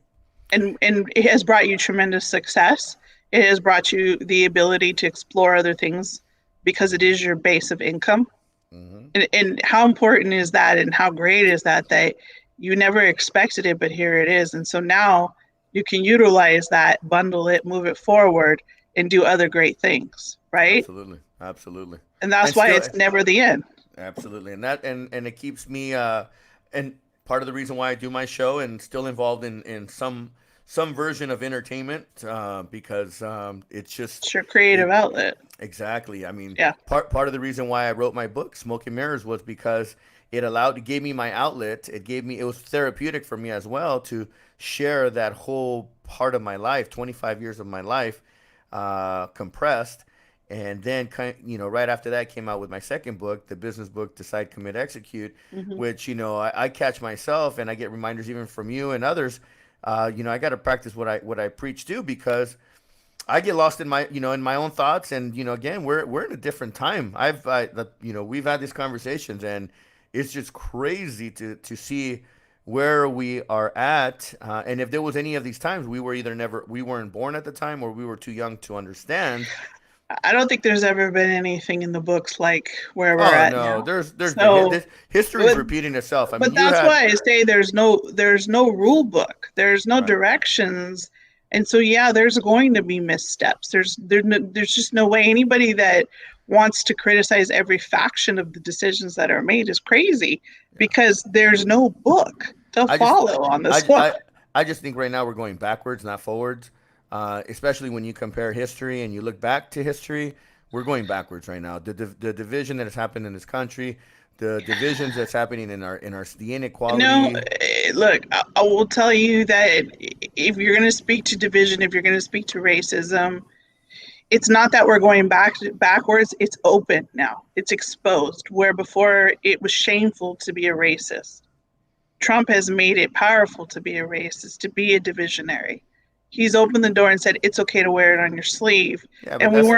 And it has brought you tremendous success. It has brought you the ability to explore other things because it is your base of income. Mm-hmm. And how important is that, and how great is that you never expected it, but here it is. And so now you can utilize that, bundle it, move it forward, and do other great things, right? Absolutely, absolutely. And that's And why still, it's never the end. absolutely, and it keeps me and part of the reason why I do my show and still involved in some version of entertainment because it's just It's your creative it outlet. exactly. I mean, Yeah. part of the reason why I wrote my book, Smoke and Mirrors, was because it gave me my outlet. It was therapeutic for me as well to share that whole part of my life, 25 years of my life, compressed. And then, right after that, came out with my second book, the business book, Decide, Commit, Execute, Hmm. which I catch myself, and I get reminders even from you and others. I got to practice what I preach too, because I get lost in my own thoughts, and again, we're in a different time. We've had these conversations, and it's just crazy to see where we are at. And if there was any of these times, we weren't born at the time, or we were too young to understand. I don't think there's ever been anything in the books like where we're Oh at no, now. there's been So, this history's but, repeating itself. I mean, but you that's had why I say there's no rule book. There's no right, directions. And so yeah, there's going to be missteps. There's just no way. Anybody that wants to criticize every faction of the decisions that are made is crazy, yeah. because there's no book to I just follow on this I, one. I, I just think right now we're going backwards, not forwards. Especially when you compare history and you look back to history, we're going backwards right now. The division that has happened in this country, the divisions that's happening in our the No, inequality. look, I will tell you that if you're going to speak to division, if you're going to speak to racism, it's not that we're going backwards. It's open now. It's exposed, where before it was shameful to be a racist. Trump has made it powerful to be a racist, to be a divisionary. He's opened the door and said it's okay to wear it on your sleeve. Yeah, but And that's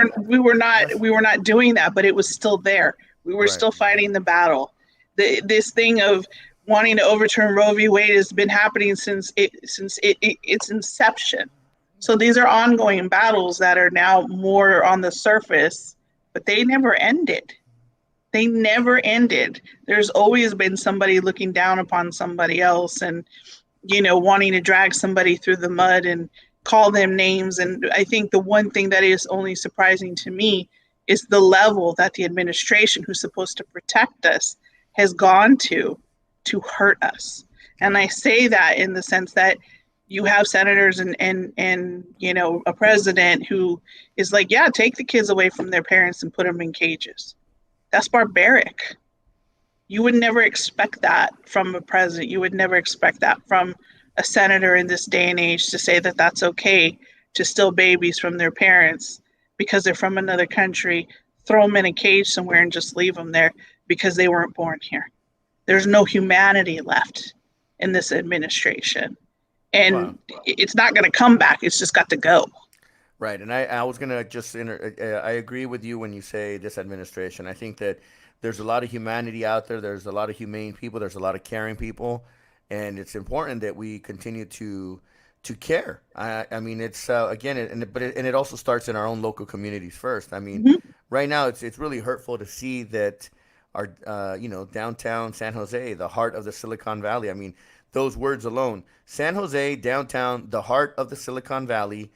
we were not doing that, but it was still there. We were right. still fighting the battle. This thing of wanting to overturn Roe v. Wade has been happening since its inception. So these are ongoing battles that are now more on the surface, but they never ended. They never ended. There's always been somebody looking down upon somebody else, and wanting to drag somebody through the mud and call them names. And I think the one thing that is only surprising to me is the level that the administration, who's supposed to protect us, has gone to hurt us. And Right. I say that in the sense that you have senators and a president who is like, yeah, take the kids away from their parents and put them in cages. That's barbaric. You would never expect that from a president. You would never expect that from a senator in this day and age, to say that that's okay to steal babies from their parents because they're from another country, throw them in a cage somewhere and just leave them there because they weren't born here. There's no humanity left in this administration. Well, And it's not going to come back. It's just got to go. right, and I was gonna I agree with you when you say this administration. I think that there's a lot of humanity out there. There's a lot of humane people. There's a lot of caring people, and it's important that we continue to care. I mean, it's again, and it also starts in our own local communities first. I mean, Mm-hmm. right now it's really hurtful to see that our downtown San Jose, the heart of the Silicon Valley. I mean, those words alone, San Jose downtown, the heart of the Silicon Valley.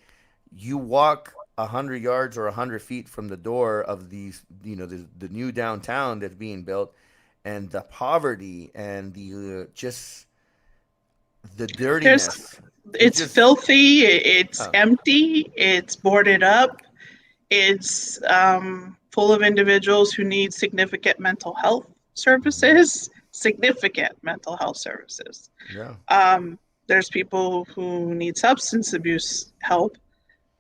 You walk 100 yards or 100 feet from the door of the new downtown that's being built, and the poverty and just the There's dirtiness. It's It's just filthy, it's uh, empty, it's boarded up, it's full of individuals who need significant mental health mhm, services, significant mental health services. yeah, There's people who need substance abuse help,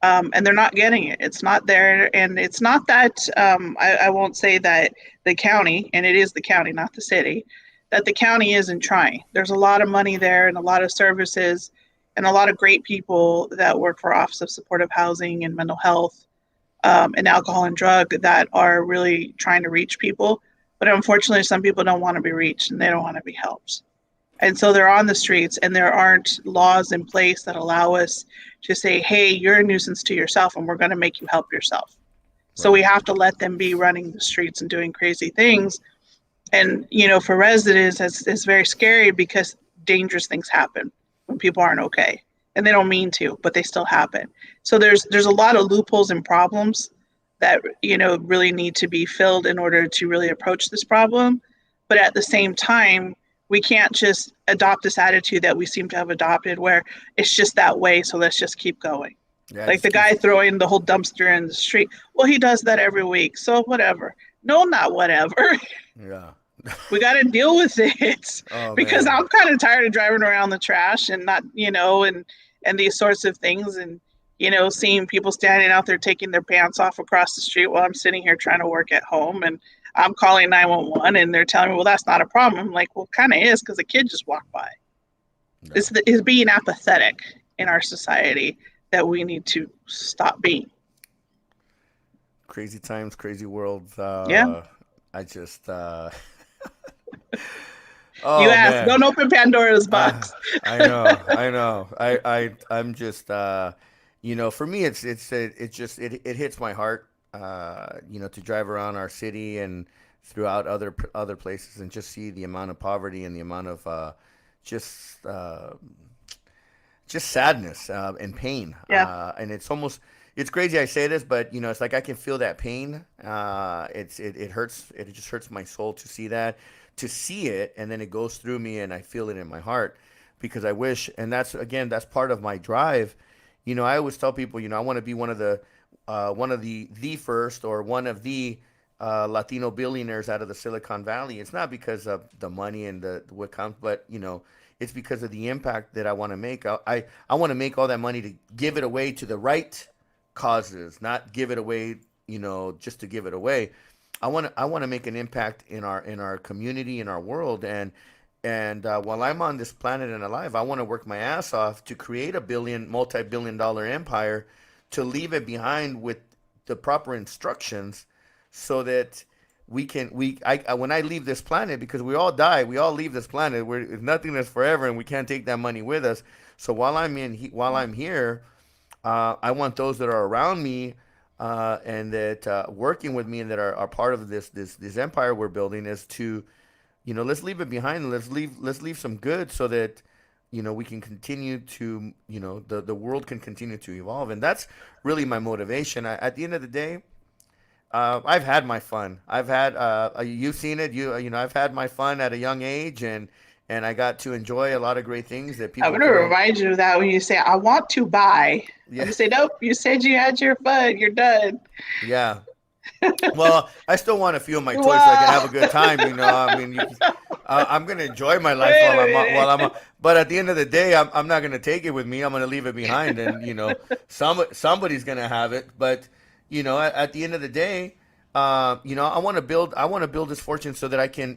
and they're not getting it. It's not there. And it's not that, I won't say that the county, and it is the county, not the city, that the county isn't trying. There's a lot of money there and a lot of services and a lot of great people that work for Office of Supportive Housing and Mental Health, and Alcohol and Drug, that are really trying to reach people. But unfortunately, some people don't want to be reached and they don't want to be helped. And so they're on the streets, and there aren't laws in place that allow us to say, hey, you're a nuisance to yourself and we're going to make you help yourself. So we right. have to let them be running the streets and doing crazy things. And, for residents, it's very scary because dangerous things happen when people aren't okay. and they don't mean to, but they still happen. So there's a lot of loopholes and problems that really need to be filled in order to really approach this problem. But at the same time, we can't just adopt this attitude that we seem to have adopted where it's just that way, so let's just keep going. Yeah, Like the guy throwing the whole dumpster in the street. Well, he does that every week, so whatever. No, not whatever. Yeah. We got to deal with it. Oh, because man. I'm kind of tired of driving around the trash and not, and these sorts of things, and seeing people standing out there taking their pants off across the street while I'm sitting here trying to work at home, and I'm calling 911 and they're telling me, well, that's not a problem. I'm like, well, kind of is, because a kid just walked by. No. It's being apathetic in our society that we need to stop being. Crazy times, crazy world. Yeah. I just. Oh, You asked, man. don't open Pandora's box. I know. I'm just, for me, it hits my heart, to drive around our city and throughout other places and just see the amount of poverty and the amount of, just sadness, and pain. Yeah. And it's crazy I say this, but it's like I can feel that pain. It hurts. It just hurts my soul to see it, and then it goes through me, and I feel it in my heart, because I wish, and that's part of my drive. I always tell people, I want to be one of the first, or one of the Latino billionaires out of the Silicon Valley. It's not because of the money and what counts, but it's because of the impact that I want to make. I want to make all that money to give it away to the right causes, not give it away, just to give it away. I want to make an impact in our community, in our world, and while I'm on this planet and alive, I want to work my ass off to create a multi-billion-dollar empire, to leave it behind with the proper instructions, so that when I leave this planet, because we all die, we all leave this planet. It's nothing that's forever, and we can't take that money with us. So while I'm here, I want those that are around me, and that working with me, and that are part of this empire we're building, is to, let's leave it behind, and let's leave some good, so that we can continue to, the world can continue to evolve. And that's really my motivation. At the end of the day, I've had my fun. You've seen it. I've had my fun at a young age, and I got to enjoy a lot of great things that people. I'm going to remind you of that when you say, I want to buy. Yeah. You say, nope, you said you had your fun. You're done. Yeah. Well, I still want a few of my toys so I can have a good time. I'm going to enjoy my life while I'm but at the end of the day, I'm not going to take it with me. I'm going to leave it behind, and, somebody's going to have it. But, at the end of the day, I want to build this fortune so that I can,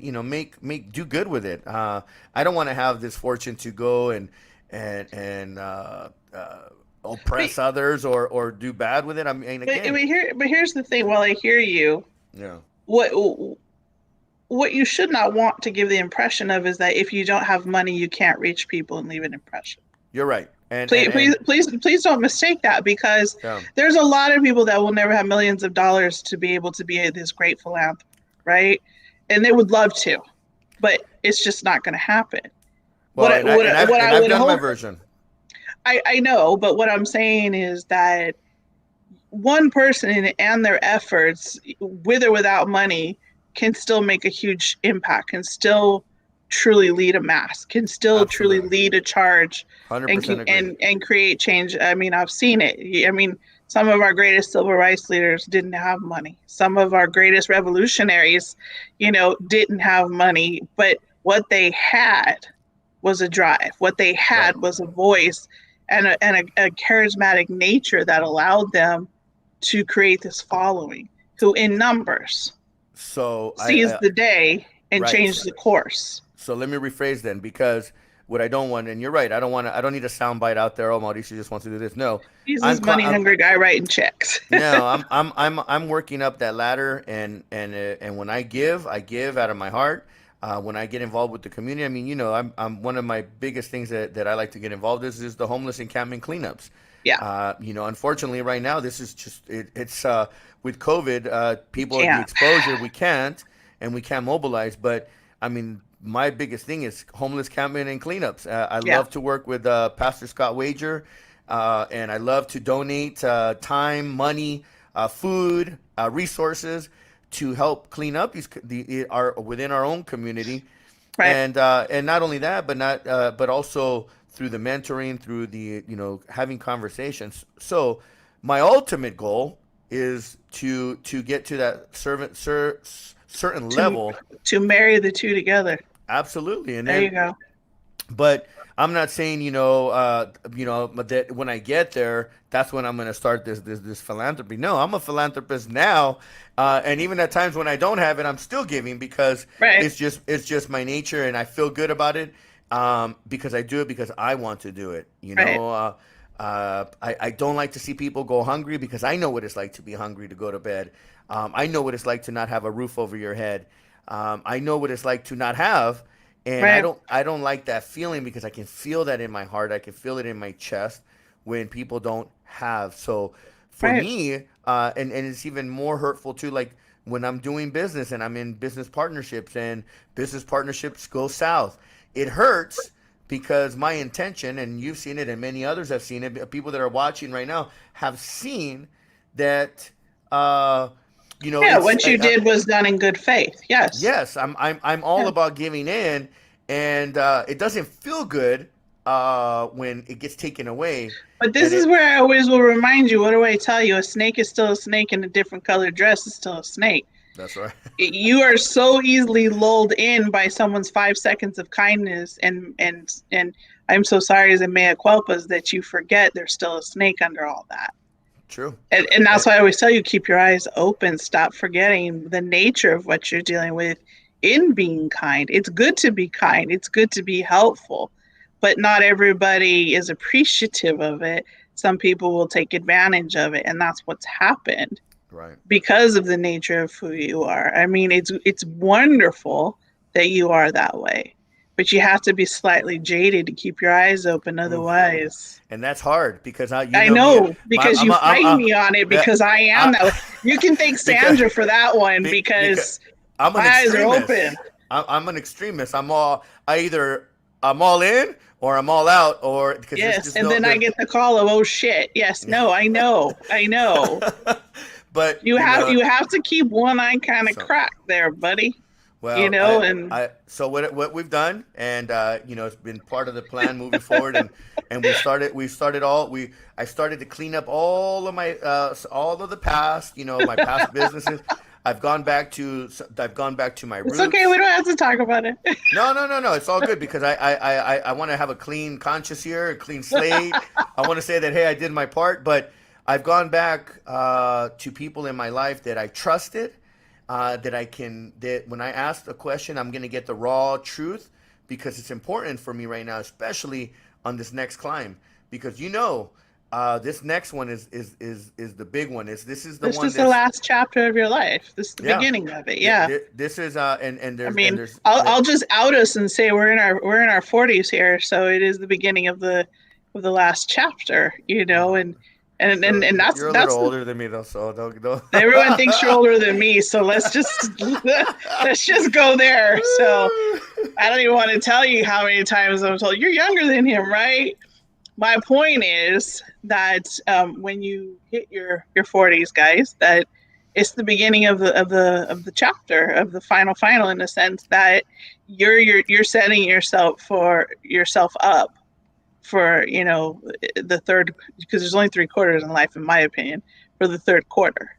do good with it. I don't want to have this fortune to go and oppress others or do bad with it. I mean, again. But here's the thing. While I hear you, yeah, what you should not want to give the impression of is that if you don't have money, you can't reach people and leave an impression. You're right. And please don't mistake that, because there's a lot of people that will never have millions of dollars to be able to be this great philanthropist, right? And they would love to, but it's just not going to happen. Well, I've done my version. I know, but what I'm saying is that one person and their efforts, with or without money, can still make a huge impact, can still truly lead a mass, can still Absolutely. truly lead a charge, 100% and create change. I mean, I've seen it. I mean, some of our greatest civil rights leaders didn't have money. Some of our greatest revolutionaries, didn't have money, but what they had was a drive. What they had was a voice and a charismatic nature that allowed them to create this following, who in numbers sees the day and change the course. So let me rephrase then, because what I don't want, and you're right, I don't need a soundbite out there. Oh, Mauricio just wants to do this. No, he's this money hungry guy writing checks. No, I'm working up that ladder, and when I give out of my heart. When I get involved with the community, I mean, I'm one of my biggest things that I like to get involved in is the homeless encampment cleanups. Yeah. Unfortunately, right now, this is just it's with COVID, people the exposure, we can't mobilize. But I mean, my biggest thing is homeless camping and cleanups. I Yeah. love to work with Pastor Scott Wager, and I love to donate time, money, food, resources to help clean up our within our own community, Right. and not only that, but also through the mentoring, through the having conversations. So my ultimate goal is to get to that certain To level. to marry the two together. Absolutely, and There you then, go. but I'm not saying but that when I get there, that's when I'm going to start this philanthropy. No, I'm a philanthropist now, and even at times when I don't have it, I'm still giving because Right. it's just my nature, and I feel good about it, because I do it because I want to do it. Right. I don't like to see people go hungry because I know what it's like to be hungry to go to bed. I know what it's like to not have a roof over your head. I know what it's like to not have, and Right. I don't like that feeling because I can feel that in my heart. I can feel it in my chest when people don't have. So for Right. me, and it's even more hurtful too. Like when I'm doing business and I'm in business partnerships and business partnerships go south, it hurts because my intention, and you've seen it, and many others have seen it. People that are watching right now have seen that. Yeah, what you did was done in good faith. Yes. Yes, I'm all about giving in, and it doesn't feel good when it gets taken away. But this And is it where I always will remind you, what do I tell you? A snake is still a snake, and a different colored dress is still a snake. That's right. You are so easily lulled in by someone's 5 seconds of kindness and I'm so sorry as a mea culpas that you forget there's still a snake under all that. True. And that's Eh, why I always tell you, keep your eyes open, stop forgetting the nature of what you're dealing with in being kind. It's good to be kind, it's good to be helpful, but not everybody is appreciative of it. Some people will take advantage of it, and that's what's happened right. because of the nature of who you are. I mean, it's wonderful that you are that way, but you have to be slightly jaded to keep your eyes open. Oof. Otherwise, And that's hard because you I know me. know because I'm you a, fight me on it yeah, because I am that way. I, You can thank because Sandra for that one because because I'm an my eyes are extremist. open. I'm an extremist. I'm all in or I'm all out, or because there's Yes, just and no then I there. get the call of, oh shit. Yes, no, I know. But You have to keep one eye kind of so cracked there, buddy. well, And so what we've done, and it's been part of the plan moving forward, and I started to clean up all of the past, my past businesses. I've gone back to my it's okay. roots. We don't have to talk about it. No. It's all good because I want to have a clean conscience here, a clean slate. I want to say that, hey, I did my part, but I've gone back to people in my life that I trusted, that when I ask a question, I'm going to get the raw truth because it's important for me right now, especially on this next climb, because this next one is the big one. This is the This one is the that's last chapter of your life. This is the yeah. beginning of it. Yeah. This is and I there's mean, I'll just out us and say we're in our 40s here, so it is the beginning of the last chapter, and that's you're a little older than me though, so don't. everyone thinks you're older than me, so let's just go there. So I don't even want to tell you how many times I'm told you're younger than him, right? My point is that when you hit your 40s, guys, that it's the beginning of the chapter of the final in the sense that you're setting yourself up for the third, because there's only 3 quarters in life in my opinion, for the third quarter,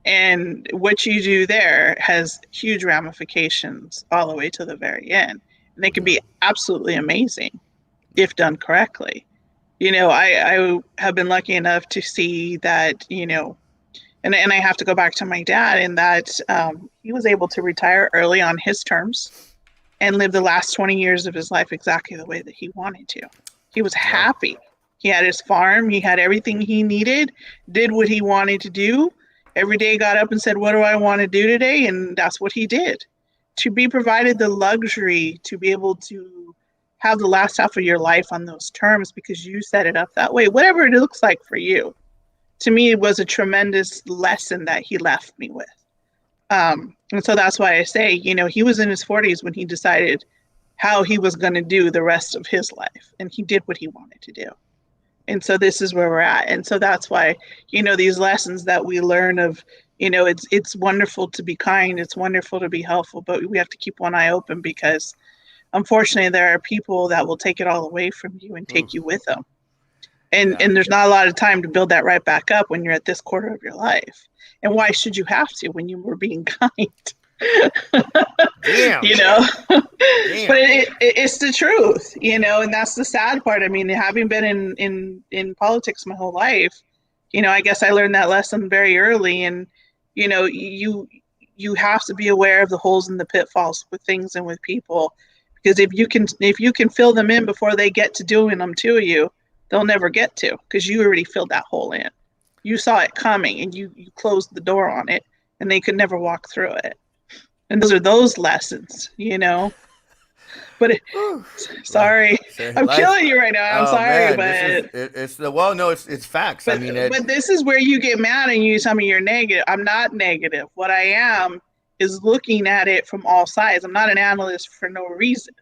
and what you do there has huge ramifications all the way to the very end, and they can be absolutely amazing if done correctly. I have been lucky enough to see that, and I have to go back to my dad in that he was able to retire early on his terms and live the last 20 years of his life exactly the way that he wanted to. He was Yeah. happy. He had his farm. He had everything he needed, did what he wanted to do. Every day got up and said, what do I want to do today? And that's what he did. To be provided the luxury to be able to have the last half of your life on those terms because you set it up that way, whatever it looks like for you. To me, it was a tremendous lesson that he left me with. And so that's why I say, he was in his 40s when he decided how he was going to do the rest of his life, and he did what he wanted to do. And so this is where we're at. And so that's why, these lessons that we learn of, it's wonderful to be kind, it's wonderful to be helpful, but we have to keep one eye open, because unfortunately there are people that will take it all away from you and take you with them. And there's not a lot of time to build that right back up when you're at this quarter of your life. And why should you have to when you were being kind? Damn. But Damn. it's the truth, and that's the sad part. I mean, having been in politics my whole life, I guess I learned that lesson very early. And, you have to be aware of the holes and the pitfalls with things and with people, because if you can fill them in before they get to doing them to you, they'll never get to, because you already filled that hole in. You saw it coming and you closed the door on it, and they could never walk through it. And those are those lessons, But sorry, I'm killing you right now. I'm sorry, man, but it's facts. But, I mean, but this is where you get mad and you tell me you're negative. I'm not negative. What I am is looking at it from all sides. I'm not an analyst for no reason.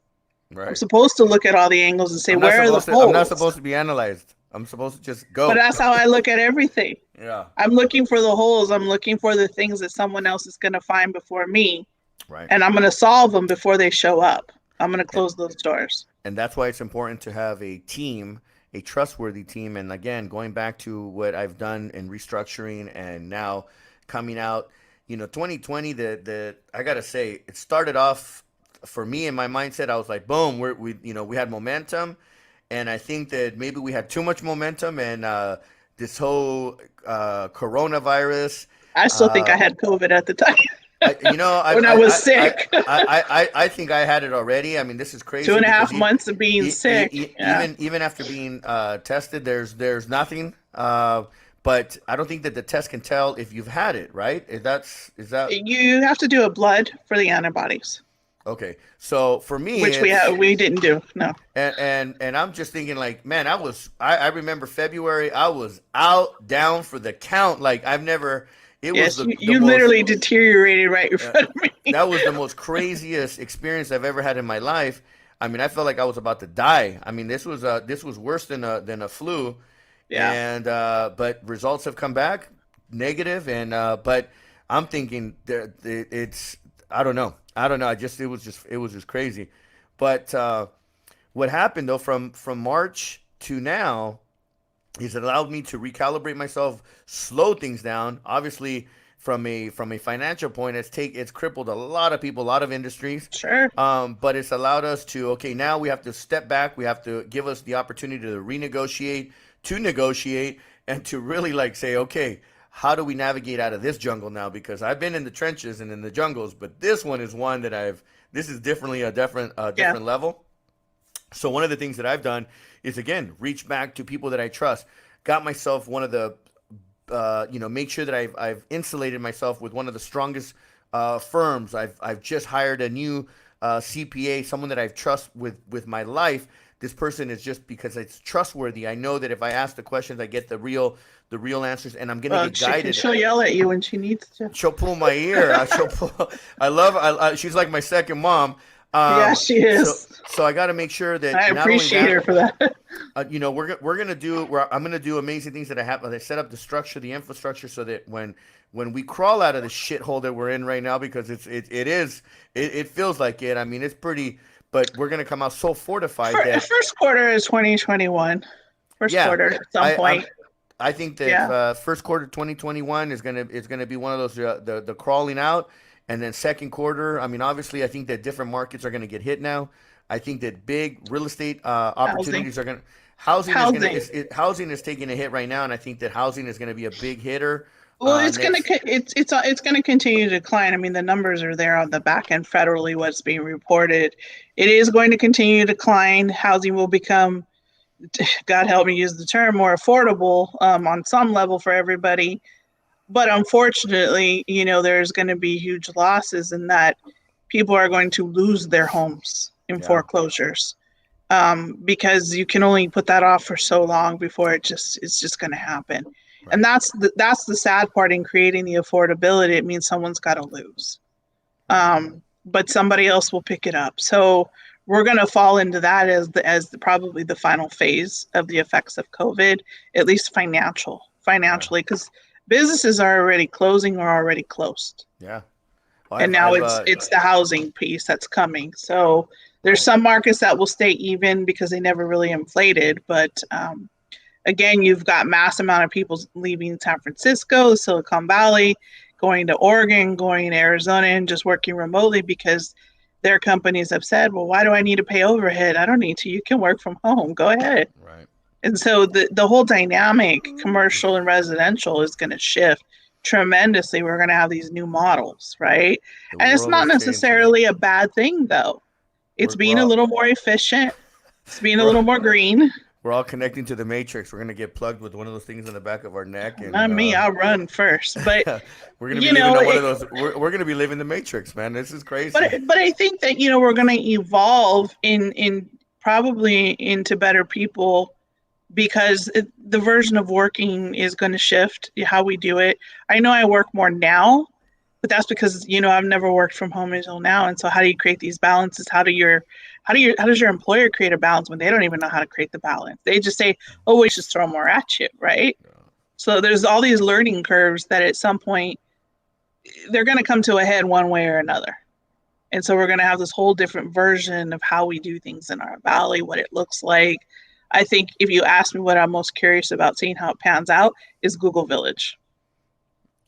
right. I'm supposed to look at all the angles and say, where are the holes? I'm not supposed to be analyzed. I'm supposed to just go. But that's how I look at everything. Yeah. I'm looking for the holes. I'm looking for the things that someone else is going to find before me. Right. And I'm going to solve them before they show up. I'm going to close those doors. And that's why it's important to have a team, a trustworthy team. And again, going back to what I've done in restructuring and now coming out, 2020, I got to say, it started off for me in my mindset. I was like, boom, we had momentum. And I think that maybe we had too much momentum, and this whole coronavirus. I still think I had COVID at the time. When I was sick. I think I had it already. I mean, this is crazy. 2.5 months of being sick. Even after being tested, there's nothing. But I don't think that the test can tell if you've had it, right? Is that? You have to do a blood for the antibodies. Okay, so for me, which we didn't do, no. And I'm just thinking, like, man, I remember February, I was down for the count. Like, I've never. You literally deteriorated right in front of me. That was the most craziest experience I've ever had in my life. I mean, I felt like I was about to die. I mean, this was worse than a flu. Yeah. And but results have come back negative, and but I'm thinking it's I don't know. It was just crazy. But what happened though from March to now is it allowed me to recalibrate myself, slow things down. Obviously, from a financial point, it's crippled a lot of people, a lot of industries. Sure. But it's allowed us to, now we have to step back. We have to give us the opportunity to renegotiate, to negotiate, and to really like say, okay, how do we navigate out of this jungle now? Because I've been in the trenches and in the jungles, but this one is one that this is definitely a different level. So one of the things that I've done is, again, reach back to people that I trust. Got myself one of the, make sure that I've insulated myself with one of the strongest firms. I've just hired a new CPA, someone that I trust with my life. This person is just because it's trustworthy. I know that if I ask the questions, I get the real answers, and I'm gonna get guided. She'll yell at you when she needs to. She'll pull my ear. She's like my second mom. Yeah, she is. So I got to make sure that I appreciate her for that. I'm gonna do amazing things that I have. I set up the structure, the infrastructure, so that when we crawl out of the shithole that we're in right now, because it feels like it. I mean, it's pretty, but we're gonna come out so fortified. First quarter is 2021. First quarter at some point. I think that first quarter 2021 is gonna be one of those the crawling out. And then second quarter, I mean, obviously, I think that different markets are going to get hit now. I think that big real estate opportunities are going to housing is taking a hit right now, and I think that housing is going to be a big hitter. Well, it's going to continue to decline. I mean, the numbers are there on the back end federally. What's being reported, it is going to continue to decline. Housing will become, God help me use the term, more affordable on some level for everybody. But unfortunately, there's going to be huge losses in that people are going to lose their homes in foreclosures because you can only put that off for so long before it's just going to happen. And that's the sad part in creating the affordability. It means someone's got to lose, but somebody else will pick it up. So we're going to fall into that as probably the final phase of the effects of COVID, at least financially, because businesses are already closing or already closed. Yeah. And now it's the housing piece that's coming. So there's some markets that will stay even because they never really inflated. But again, you've got mass amount of people leaving San Francisco, Silicon Valley, going to Oregon, going to Arizona, and just working remotely because their companies have said, well, why do I need to pay overhead? I don't need to. You can work from home. Go ahead. Right. And so the whole dynamic, commercial and residential, is going to shift tremendously. We're going to have these new models, right? And it's not necessarily a bad thing, though. It's being a little more efficient. It's being a little more green. We're all connecting to the Matrix. We're going to get plugged with one of those things on the back of our neck. And, not me. I'll run first. But we're going to be living on one of those. We're going to be living the Matrix, man. This is crazy. But I think that, we're going to evolve in probably into better people, because the version of working is going to shift how we do it. I know I work more now, but that's because, I've never worked from home until now. And so how do you create these balances? How does your employer create a balance when they don't even know how to create the balance? They just say, oh, we just throw more at you, right? Yeah. So there's all these learning curves that at some point they're going to come to a head one way or another. And so we're going to have this whole different version of how we do things in our valley, what it looks like. I think if you ask me what I'm most curious about seeing how it pans out is Google Village.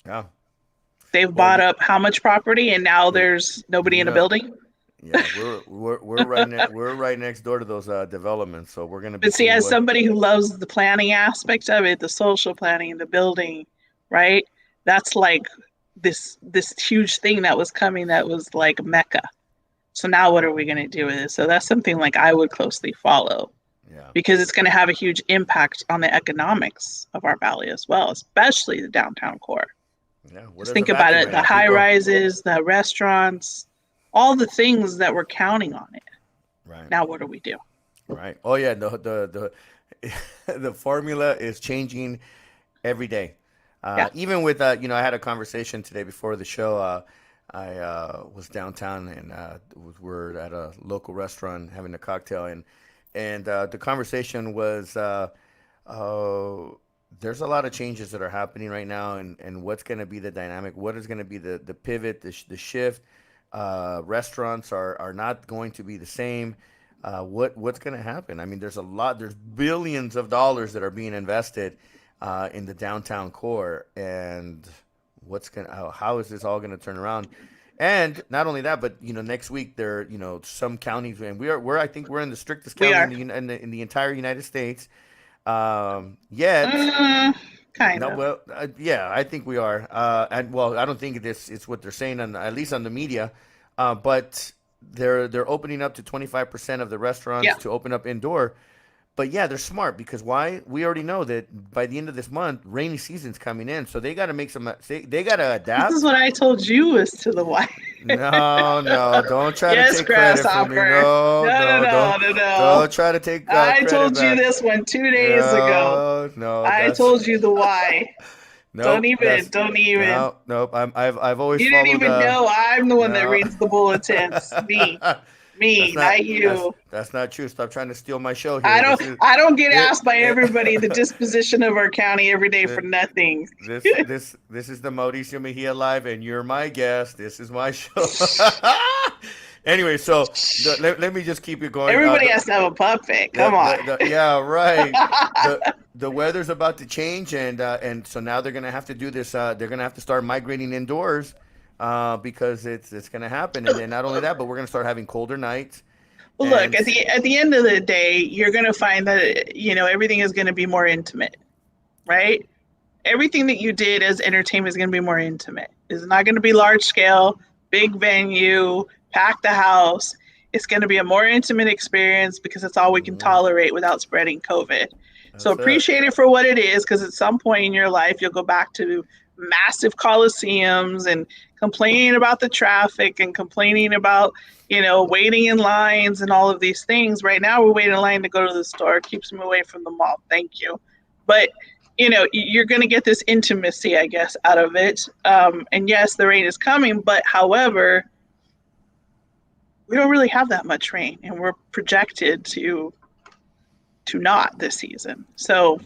Yeah. They've bought up how much property, and now there's nobody in a building? Yeah, we're right next door to those developments, so we're going to be. But see, as somebody who loves the planning aspect of it, the social planning, the building, right? That's like this huge thing that was coming that was like Mecca. So now what are we going to do with it? So that's something like I would closely follow. Yeah. Because it's going to have a huge impact on the economics of our valley as well, especially the downtown core. Yeah, just think about it, the high rises, the restaurants, all the things that we're counting on it. Right. Now what do we do? Right. Oh yeah, the the formula is changing every day. Even with I had a conversation today before the show. I was downtown and we're at a local restaurant having a cocktail, and the conversation was there's a lot of changes that are happening right now, and what's going to be the dynamic, what is going to be the pivot, the shift. Restaurants are not going to be the same. What's going to happen? I mean, there's billions of dollars that are being invested in the downtown core, and how is this all going to turn around? And not only that, but next week there some counties, and I think we're in the strictest county in the entire United States. Yet, kind of. Well, yeah, I think we are. And I don't think it's what they're saying at least on the media. But they're opening up to 25% of the restaurants to open up indoor. But yeah, they're smart because why? We already know that by the end of this month, rainy season's coming in, so they got to make some. They got to adapt. This is what I told you as to the why. No, don't try to take credit for me. No. Don't try to take. I told you this one 2 days ago. No, I told you the why. Nope, don't even. Nope. I've always. You didn't even know I'm the one that reads the bulletins. Me, not you. That's not true. Stop trying to steal my show here. I don't get asked by everybody the disposition of our county every day for nothing. This is the Mauricio Mejia Live, and you're my guest. This is my show. Anyway, so let me just keep it going. Everybody has to have a puppet. Come on. Yeah, right. The weather's about to change, and so now they're gonna have to do this. They're gonna have to start migrating indoors. Because it's going to happen, and then not only that, but we're going to start having colder nights. Well, look, at the end of the day, you're going to find that everything is going to be more intimate, right? Everything that you did as entertainment is going to be more intimate. It's not going to be large scale, big venue, pack the house. It's going to be a more intimate experience because it's all we can tolerate without spreading COVID. So appreciate it for what it is, because at some point in your life, you'll go back to massive coliseums and complaining about the traffic and complaining about waiting in lines and all of these things. Right now we're waiting in line to go to the store. It keeps me away from the mall. Thank you. But you're going to get this intimacy, I guess, out of it. And yes, the rain is coming, but however, we don't really have that much rain, and we're projected to not this season. So,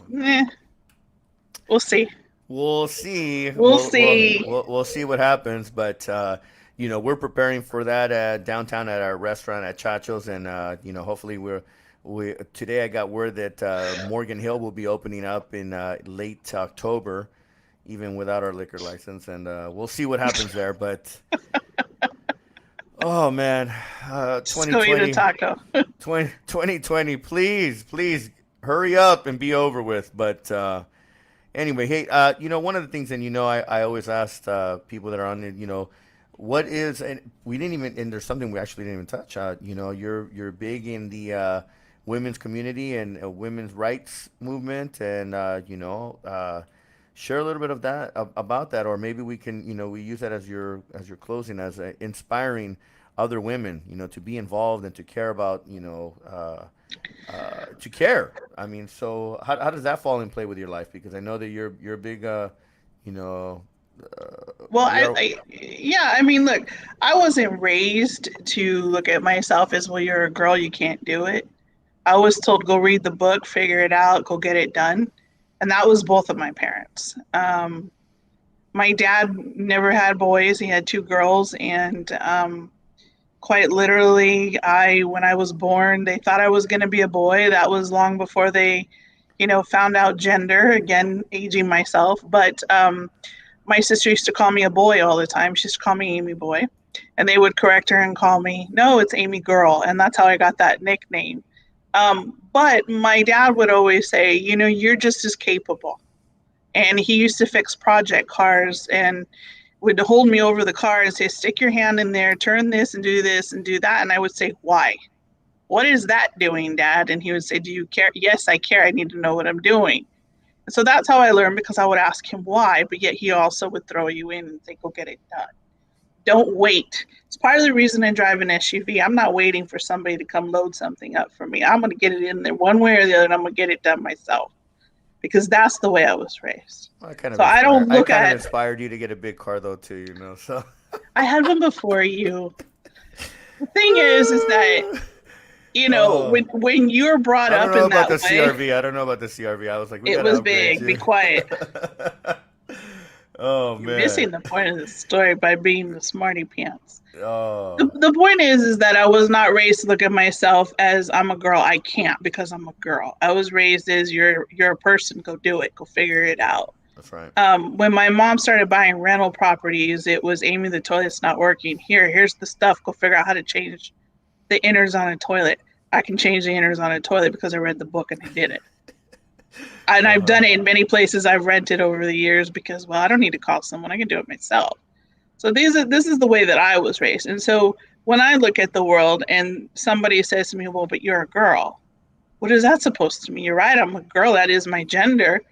we'll see. We'll see. We'll see. We'll see what happens. But we're preparing for that downtown at our restaurant at Chacho's, and hopefully we today I got word that Morgan Hill will be opening up in late October, even without our liquor license, and we'll see what happens there. But oh man, 2020, 2020, please hurry up and be over with. But anyway, hey, one of the things, and I always ask people that are on it, what is, and we didn't even, and there's something we actually didn't even touch. You're big in the women's community and women's rights movement, and share a little bit of that about that, or maybe we can, we use that as your closing, as inspiring other women, to be involved and to care about, to care. I mean, so how does that fall in play with your life? Because I know that you're a big, well, I mean, look, I wasn't raised to look at myself as, well, you're a girl, you can't do it. I was told, go read the book, figure it out, go get it done. And that was both of my parents. My dad never had boys. He had 2 girls. And quite literally, when I was born, they thought I was going to be a boy. That was long before they, found out gender, again, aging myself. But my sister used to call me a boy all the time. She used to call me Amy Boy. And they would correct her and call me, no, it's Amy Girl. And that's how I got that nickname. But my dad would always say, you're just as capable. And he used to fix project cars and would hold me over the car and say, stick your hand in there, turn this and do that. And I would say, why? What is that doing, Dad? And he would say, do you care? Yes, I care. I need to know what I'm doing. And so that's how I learned, because I would ask him why, but yet he also would throw you in and say, go get it done. Don't wait. It's part of the reason I drive an SUV. I'm not waiting for somebody to come load something up for me. I'm going to get it in there one way or the other, and I'm going to get it done myself, because that's the way I was raised. I kind of inspired you to get a big car, though, too. So I had one before you. The thing is that when you're brought up in that way. I don't know about the CRV. I was like, it was big. Be quiet. Oh man! You're missing the point of the story by being the smarty pants. Oh. The point is that I was not raised to look at myself as, I'm a girl. I can't because I'm a girl. I was raised as, you're a person. Go do it. Go figure it out. That's right. When my mom started buying rental properties, it was, Amy, the toilet's not working. Here's the stuff. Go figure out how to change the inners on a toilet. I can change the inners on a toilet because I read the book and I did it. And I've done it in many places I've rented over the years because, well, I don't need to call someone. I can do it myself. So this is the way that I was raised. And so when I look at the world and somebody says to me, well, but you're a girl, what is that supposed to mean? You're right, I'm a girl. That is my gender.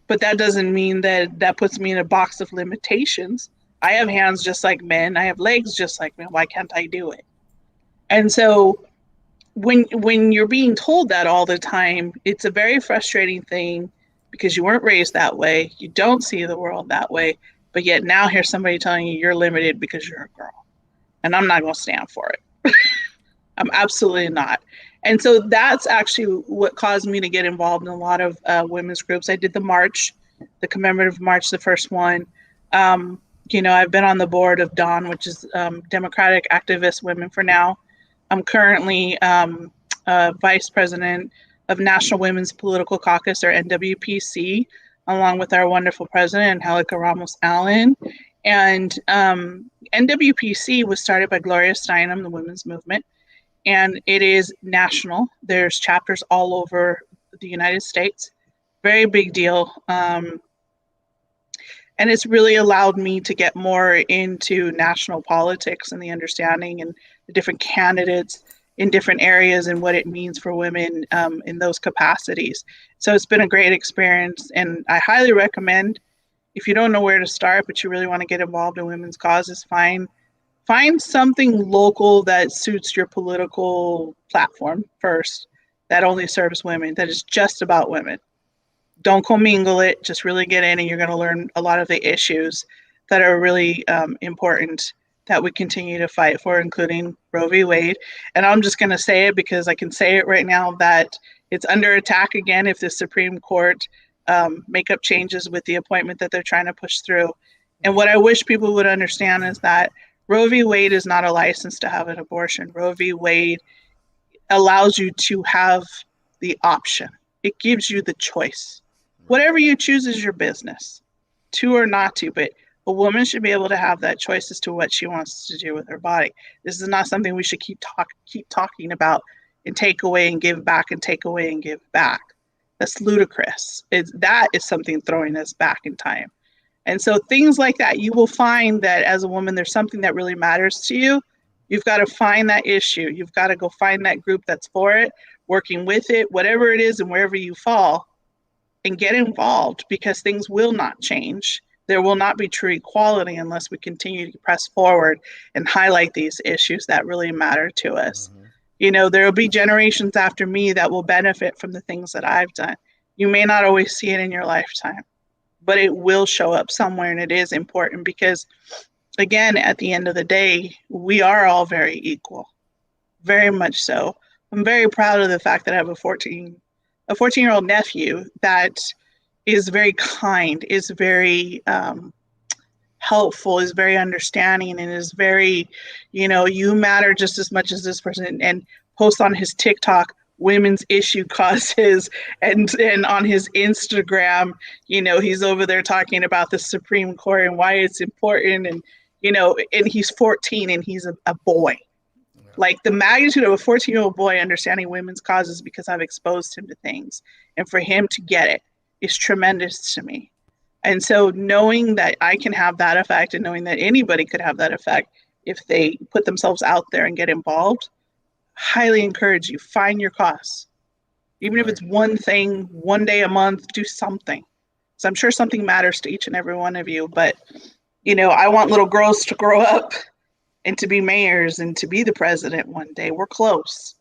But that doesn't mean that puts me in a box of limitations. I have hands just like men. I have legs just like men. Why can't I do it? And so when you're being told that all the time, it's a very frustrating thing because you weren't raised that way. You don't see the world that way. But yet now here's somebody telling you you're limited because you're a girl. And I'm not going to stand for it. I'm absolutely not. And so that's actually what caused me to get involved in a lot of women's groups. I did the march, the commemorative march, the first one. I've been on the board of DAWN, which is Democratic Activist Women for Now. I'm currently vice president of National Women's Political Caucus, or NWPC, along with our wonderful president, Angelica Ramos Allen. And NWPC was started by Gloria Steinem, the women's movement, and it is national. There's chapters all over the United States. Very big deal. And it's really allowed me to get more into national politics and the understanding and the different candidates in different areas and what it means for women in those capacities. So it's been a great experience, and I highly recommend, if you don't know where to start, but you really want to get involved in women's causes, find something local that suits your political platform first, that only serves women, that is just about women. don't commingle it. Just really get in, and you're going to learn a lot of the issues that are really important that we continue to fight for, including Roe v. Wade. And I'm just going to say it because I can say it right now that it's under attack again if the Supreme Court make up changes with the appointment that they're trying to push through. And what I wish people would understand is that Roe v. Wade is not a license to have an abortion. Roe v. Wade allows you to have the option. It gives you the choice. Whatever you choose is your business, to or not to, but a woman should be able to have that choice as to what she wants to do with her body. This is not something we should keep talking about and take away and give back and take away and give back. That's ludicrous. That is something throwing us back in time. And so things like that, you will find that as a woman, there's something that really matters to you. You've got to find that issue. You've got to go find that group that's for it, working with it, whatever it is and wherever you fall, and get involved, because things will not change. There will not be true equality unless we continue to press forward and highlight these issues that really matter to us. There will be generations after me that will benefit from the things that I've done. You may not always see it in your lifetime, but it will show up somewhere, and it is important because, again, at the end of the day, we are all very equal, very much so. I'm very proud of the fact that I have a 14-year-old nephew that is very kind, is very helpful, is very understanding, and is very, you matter just as much as this person, and posts on his TikTok women's issue causes, and on his Instagram, he's over there talking about the Supreme Court and why it's important, and and he's 14 and he's a boy. Like the magnitude of a 14-year-old boy understanding women's causes because I've exposed him to things, and for him to get it is tremendous to me. And so knowing that I can have that effect, and knowing that anybody could have that effect if they put themselves out there and get involved, highly encourage you, find your cause. Even if it's one thing, one day a month, do something. So I'm sure something matters to each and every one of you, but I want little girls to grow up and to be mayors and to be the president one day. We're close.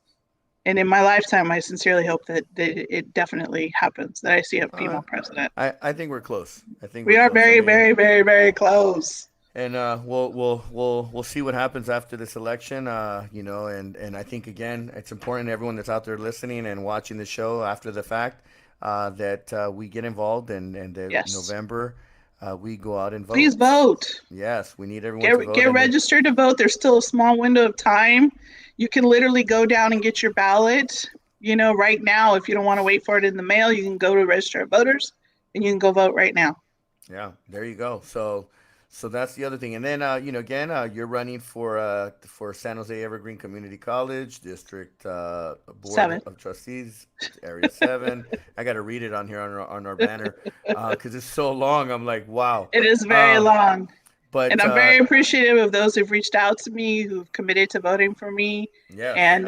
And in my lifetime, I sincerely hope that it definitely happens, that I see a female president. I think we're close. I think we are very, very, very, very close. And we'll see what happens after this election. And I think, again, it's important, everyone that's out there listening and watching the show after the fact, that we get involved, and that November we go out and vote. Please vote. Yes, we need everyone to vote. Get registered to vote. There's still a small window of time. You can literally go down and get your ballot. Right now, if you don't want to wait for it in the mail, you can go to Register of Voters and you can go vote right now. Yeah, there you go. So that's the other thing. And then, again, you're running for San Jose Evergreen Community College District Board 7 of Trustees, Area 7. I got to read it on here on our banner because it's so long. I'm like, wow. It is very long. And I'm very appreciative of those who've reached out to me, who've committed to voting for me. Yeah. And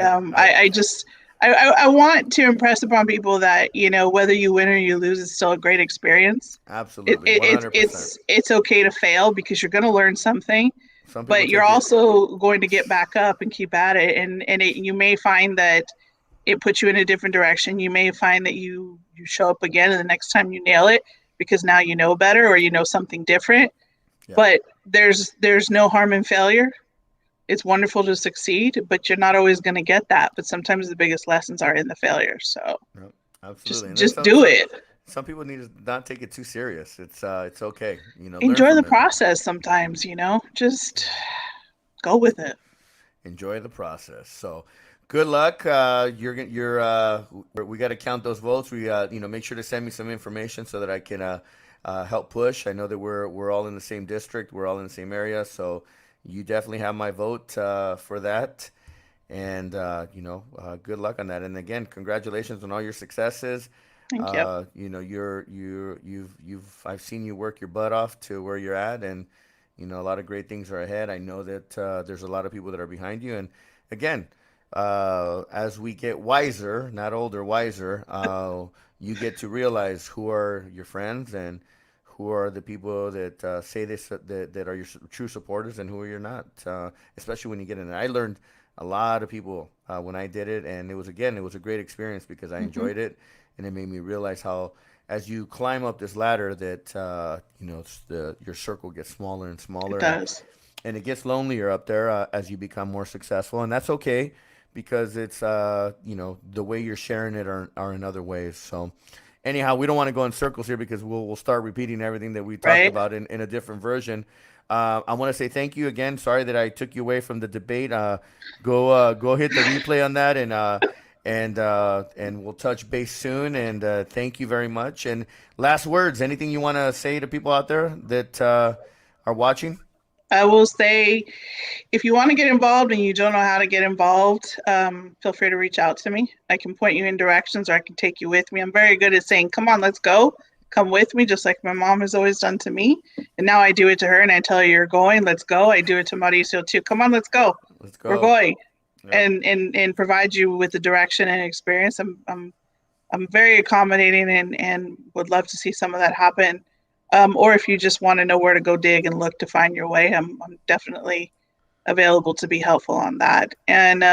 I want to impress upon people that, whether you win or you lose, it's still a great experience. Absolutely. 100%. It's okay to fail because you're going to learn something, but you're also going to get back up and keep at it. And you may find that it puts you in a different direction. You may find that you show up again, and the next time you nail it because now you know better, or you know something different. Yeah. But there's no harm in failure. It's wonderful to succeed, but you're not always going to get that. But sometimes the biggest lessons are in the failure. So absolutely. just do it. Some people need to not take it too serious. It's okay. Enjoy the process sometimes, just go with it. Enjoy the process. So good luck. We got to count those votes. We make sure to send me some information so that I can help push. I know that we're all in the same district. We're all in the same area. So you definitely have my vote for that, and good luck on that. And again, congratulations on all your successes. Thank you. I've seen you work your butt off to where you're at, and a lot of great things are ahead. I know that there's a lot of people that are behind you, and again, as we get wiser, not older, wiser, you get to realize who are your friends and who are the people that say this, that are your true supporters, and who are you're not, especially when you get in there. I learned a lot of people when I did it, and it was a great experience because I enjoyed it, and it made me realize how as you climb up this ladder that your circle gets smaller and It smaller, does. and it gets lonelier up there as you become more successful, and that's okay because it's the way you're sharing it are in other ways. So anyhow, we don't want to go in circles here because we'll start repeating everything that we talked Right. about in a different version. I want to say thank you again. Sorry that I took you away from the debate. Go hit the replay on that, and we'll touch base soon. And thank you very much. And last words, anything you want to say to people out there that are watching? I will say, if you want to get involved and you don't know how to get involved, feel free to reach out to me. I can point you in directions, or I can take you with me. I'm very good at saying, come on, let's go. Come with me, just like my mom has always done to me. And now I do it to her, and I tell her, you're going, let's go. I do it to Mauricio too. Come on, let's go. Let's We're go. going. Yep. And provide you with the direction and experience. I'm very accommodating, and would love to see some of that happen. Or if you just want to know where to go dig and look to find your way, I'm definitely available to be helpful on that. And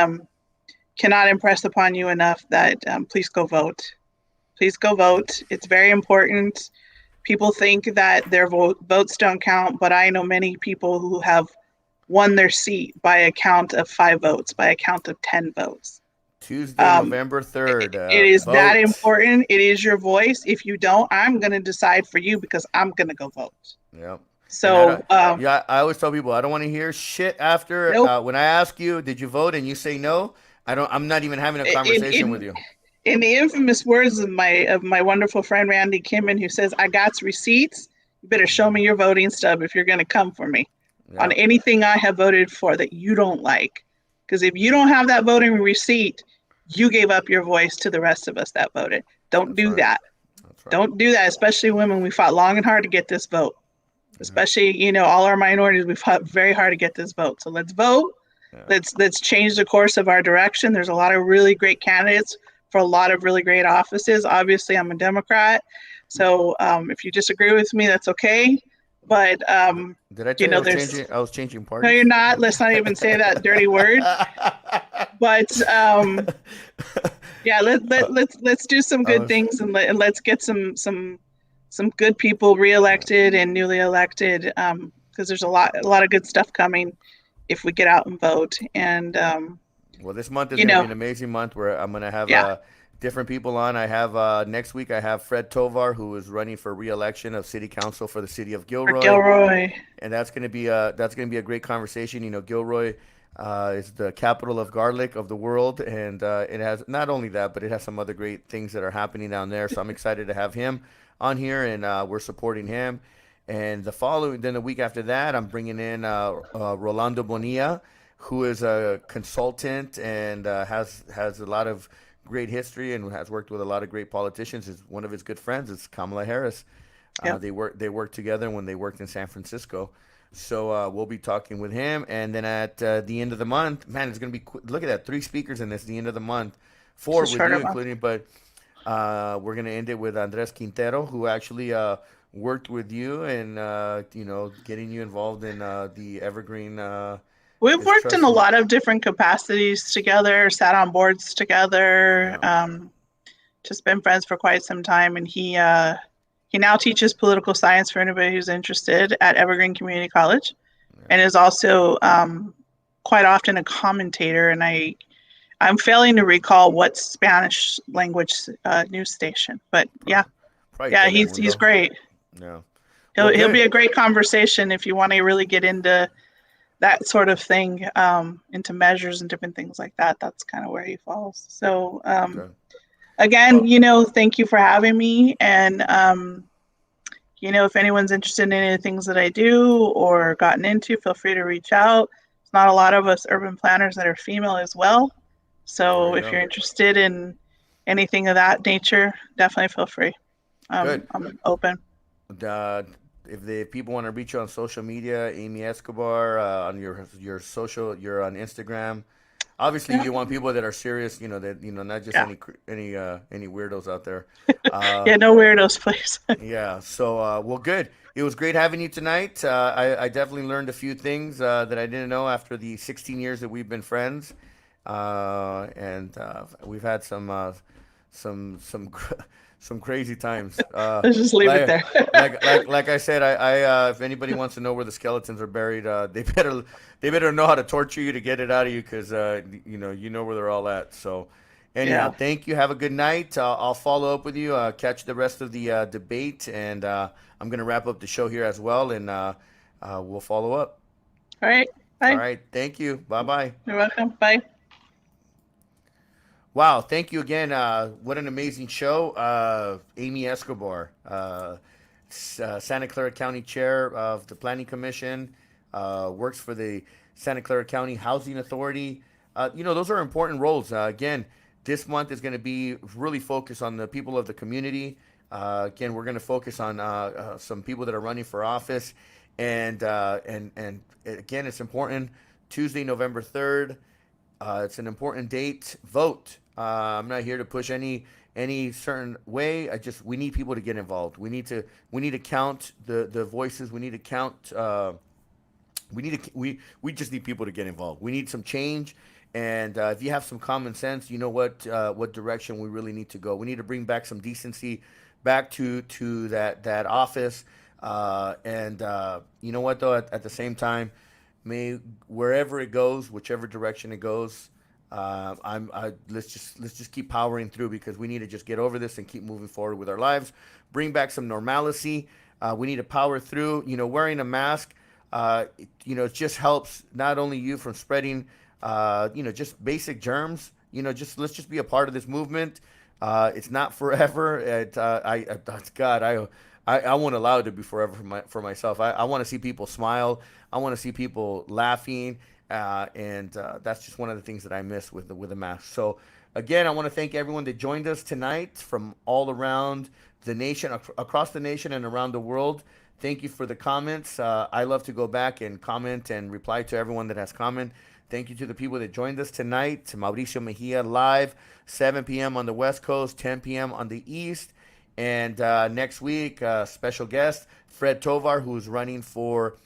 cannot impress upon you enough that please go vote. Please go vote. It's very important. People think that their votes don't count, but I know many people who have won their seat by a count of 5 votes, by a count of 10 votes. Tuesday, November 3rd. It is that Vote. important. It is your voice. If you don't, I'm going to decide for you because I'm going to go vote. Yep. And So, I always tell people I don't want to hear shit after nope. when I ask you, did you vote, and you say no. I'm not even having a conversation with you. In the infamous words of my wonderful friend Randy Kimmon, who says, "I got receipts. You better show me your voting stub if you're going to come for me on Yep. anything I have voted for that you don't like. Because if you don't have that voting receipt, you gave up your voice to the rest of us that voted. Don't That's do right. that. That's right. Don't do that, especially women. We fought long and hard to get this vote. Especially, all our minorities, we fought very hard to get this vote. So let's vote. Yeah. Let's change the course of our direction. There's a lot of really great candidates for a lot of really great offices. Obviously, I'm a Democrat. So if you disagree with me, that's okay. But, Did I tell you there's... I was changing parties? No, you're not. Let's not even say that dirty word. But yeah, let's do some good things, and let's get some good people reelected and newly elected, because there's a lot of good stuff coming if we get out and vote. And Well, this month is going to be an amazing month where I'm going to have different people on. I have next week I have Fred Tovar, who is running for re-election of city council for the city of Gilroy. And that's going to be a great conversation. Gilroy is the capital of garlic of the world, and it has not only that, but it has some other great things that are happening down there. So I'm excited to have him on here, and we're supporting him. And the week after that, I'm bringing in Rolando Bonilla, who is a consultant and has a lot of great history and has worked with a lot of great politicians. One of his good friends is Kamala Harris. Yep. They worked together when they worked in San Francisco. So we'll be talking with him. And then at the end of the month, man, it's going to be look at that, 3 speakers in this, the end of the month, 4 with you including, but we're going to end it with Andres Quintero, who actually worked with you and getting you involved in the Evergreen. We've worked in a lot of different capacities together, sat on boards together, just been friends for quite some time. And he now teaches political science for anybody who's interested at Evergreen Community College, and is also quite often a commentator. And I'm failing to recall what Spanish language news station, but he's great. Yeah, he'll be a great conversation if you want to really get into that sort of thing, into measures and different things like that. That's kind of where he falls. So again, thank you for having me. And if anyone's interested in any of the things that I do or gotten into, feel free to reach out. There's not a lot of us urban planners that are female as well. So if you're interested in anything of that nature, definitely feel free. I'm open. If the people want to reach you on social media, Aimée Escobar, on your social, you're on Instagram. Obviously, you want people that are serious, not just any weirdos out there. No weirdos, please. So good. It was great having you tonight. I definitely learned a few things that I didn't know after the 16 years that we've been friends. and we've had some some crazy times. Let's just leave it there. like I said, I if anybody wants to know where the skeletons are buried, they better know how to torture you to get it out of you, because you know where they're all at. So anyhow, thank you. Have a good night. I'll follow up with you. Catch the rest of the debate, and I'm gonna wrap up the show here as well, and we'll follow up. All right. Bye. All right. Thank you. Bye bye. You're welcome. Bye. Wow, thank you again. What an amazing show. Aimée Escobar, Santa Clara County Chair of the Planning Commission, works for the Santa Clara County Housing Authority. Those are important roles. Again, this month is going to be really focused on the people of the community. Again, we're going to focus on some people that are running for office. And again, it's important. Tuesday, November 3rd. It's an important date. Vote. I'm not here to push any certain way. We need people to get involved. We need to count the voices. We need to count. We just need people to get involved. We need some change. And if you have some common sense, you know what direction we really need to go. We need to bring back some decency back to that office. And you know what, though, at the same time, wherever it goes, whichever direction it goes, let's just keep powering through, because we need to just get over this and keep moving forward with our lives. Bring back some normalcy. We need to power through. Wearing a mask, it just helps not only you from spreading, just basic germs. Let's just be a part of this movement. It's not forever. I won't allow it to be forever for myself. I want to see people smile. I want to see people laughing. And that's just one of the things that I miss with the mask. So again, I want to thank everyone that joined us tonight from all around the nation, across the nation and around the world. Thank you for the comments. I love to go back and comment and reply to everyone that has comment. Thank you to the people that joined us tonight. Mauricio Mejia live, 7 p.m. on the West Coast, 10 p.m. on the East. And next week, special guest, Fred Tovar, who's running for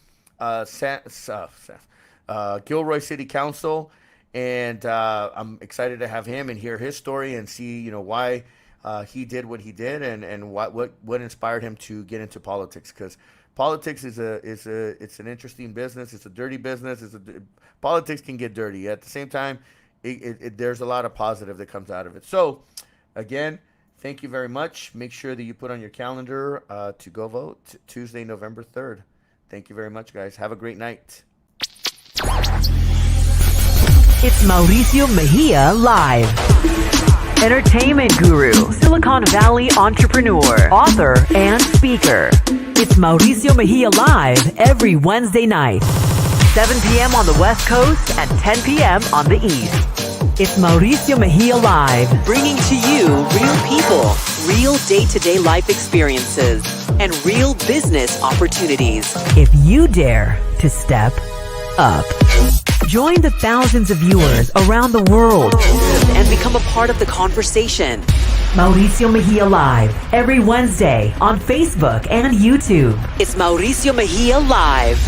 Gilroy City Council, and I'm excited to have him and hear his story and see why he did what he did, and what inspired him to get into politics, because politics is an interesting business. It's a dirty business. Politics can get dirty. At the same time, there's a lot of positive that comes out of it. So again, thank you very much. Make sure that you put on your calendar to go vote Tuesday, November 3rd. Thank you very much, guys. Have a great night. It's Mauricio Mejia Live. Entertainment guru, Silicon Valley entrepreneur, author, and speaker. It's Mauricio Mejia Live every Wednesday night, 7 p.m. on the West Coast and 10 p.m. on the East. It's Mauricio Mejia Live, bringing to you real people, real day-to-day life experiences, and real business opportunities. If you dare to step up. Join the thousands of viewers around the world and become a part of the conversation. Mauricio Mejia Live, every Wednesday on Facebook and YouTube. It's Mauricio Mejia Live.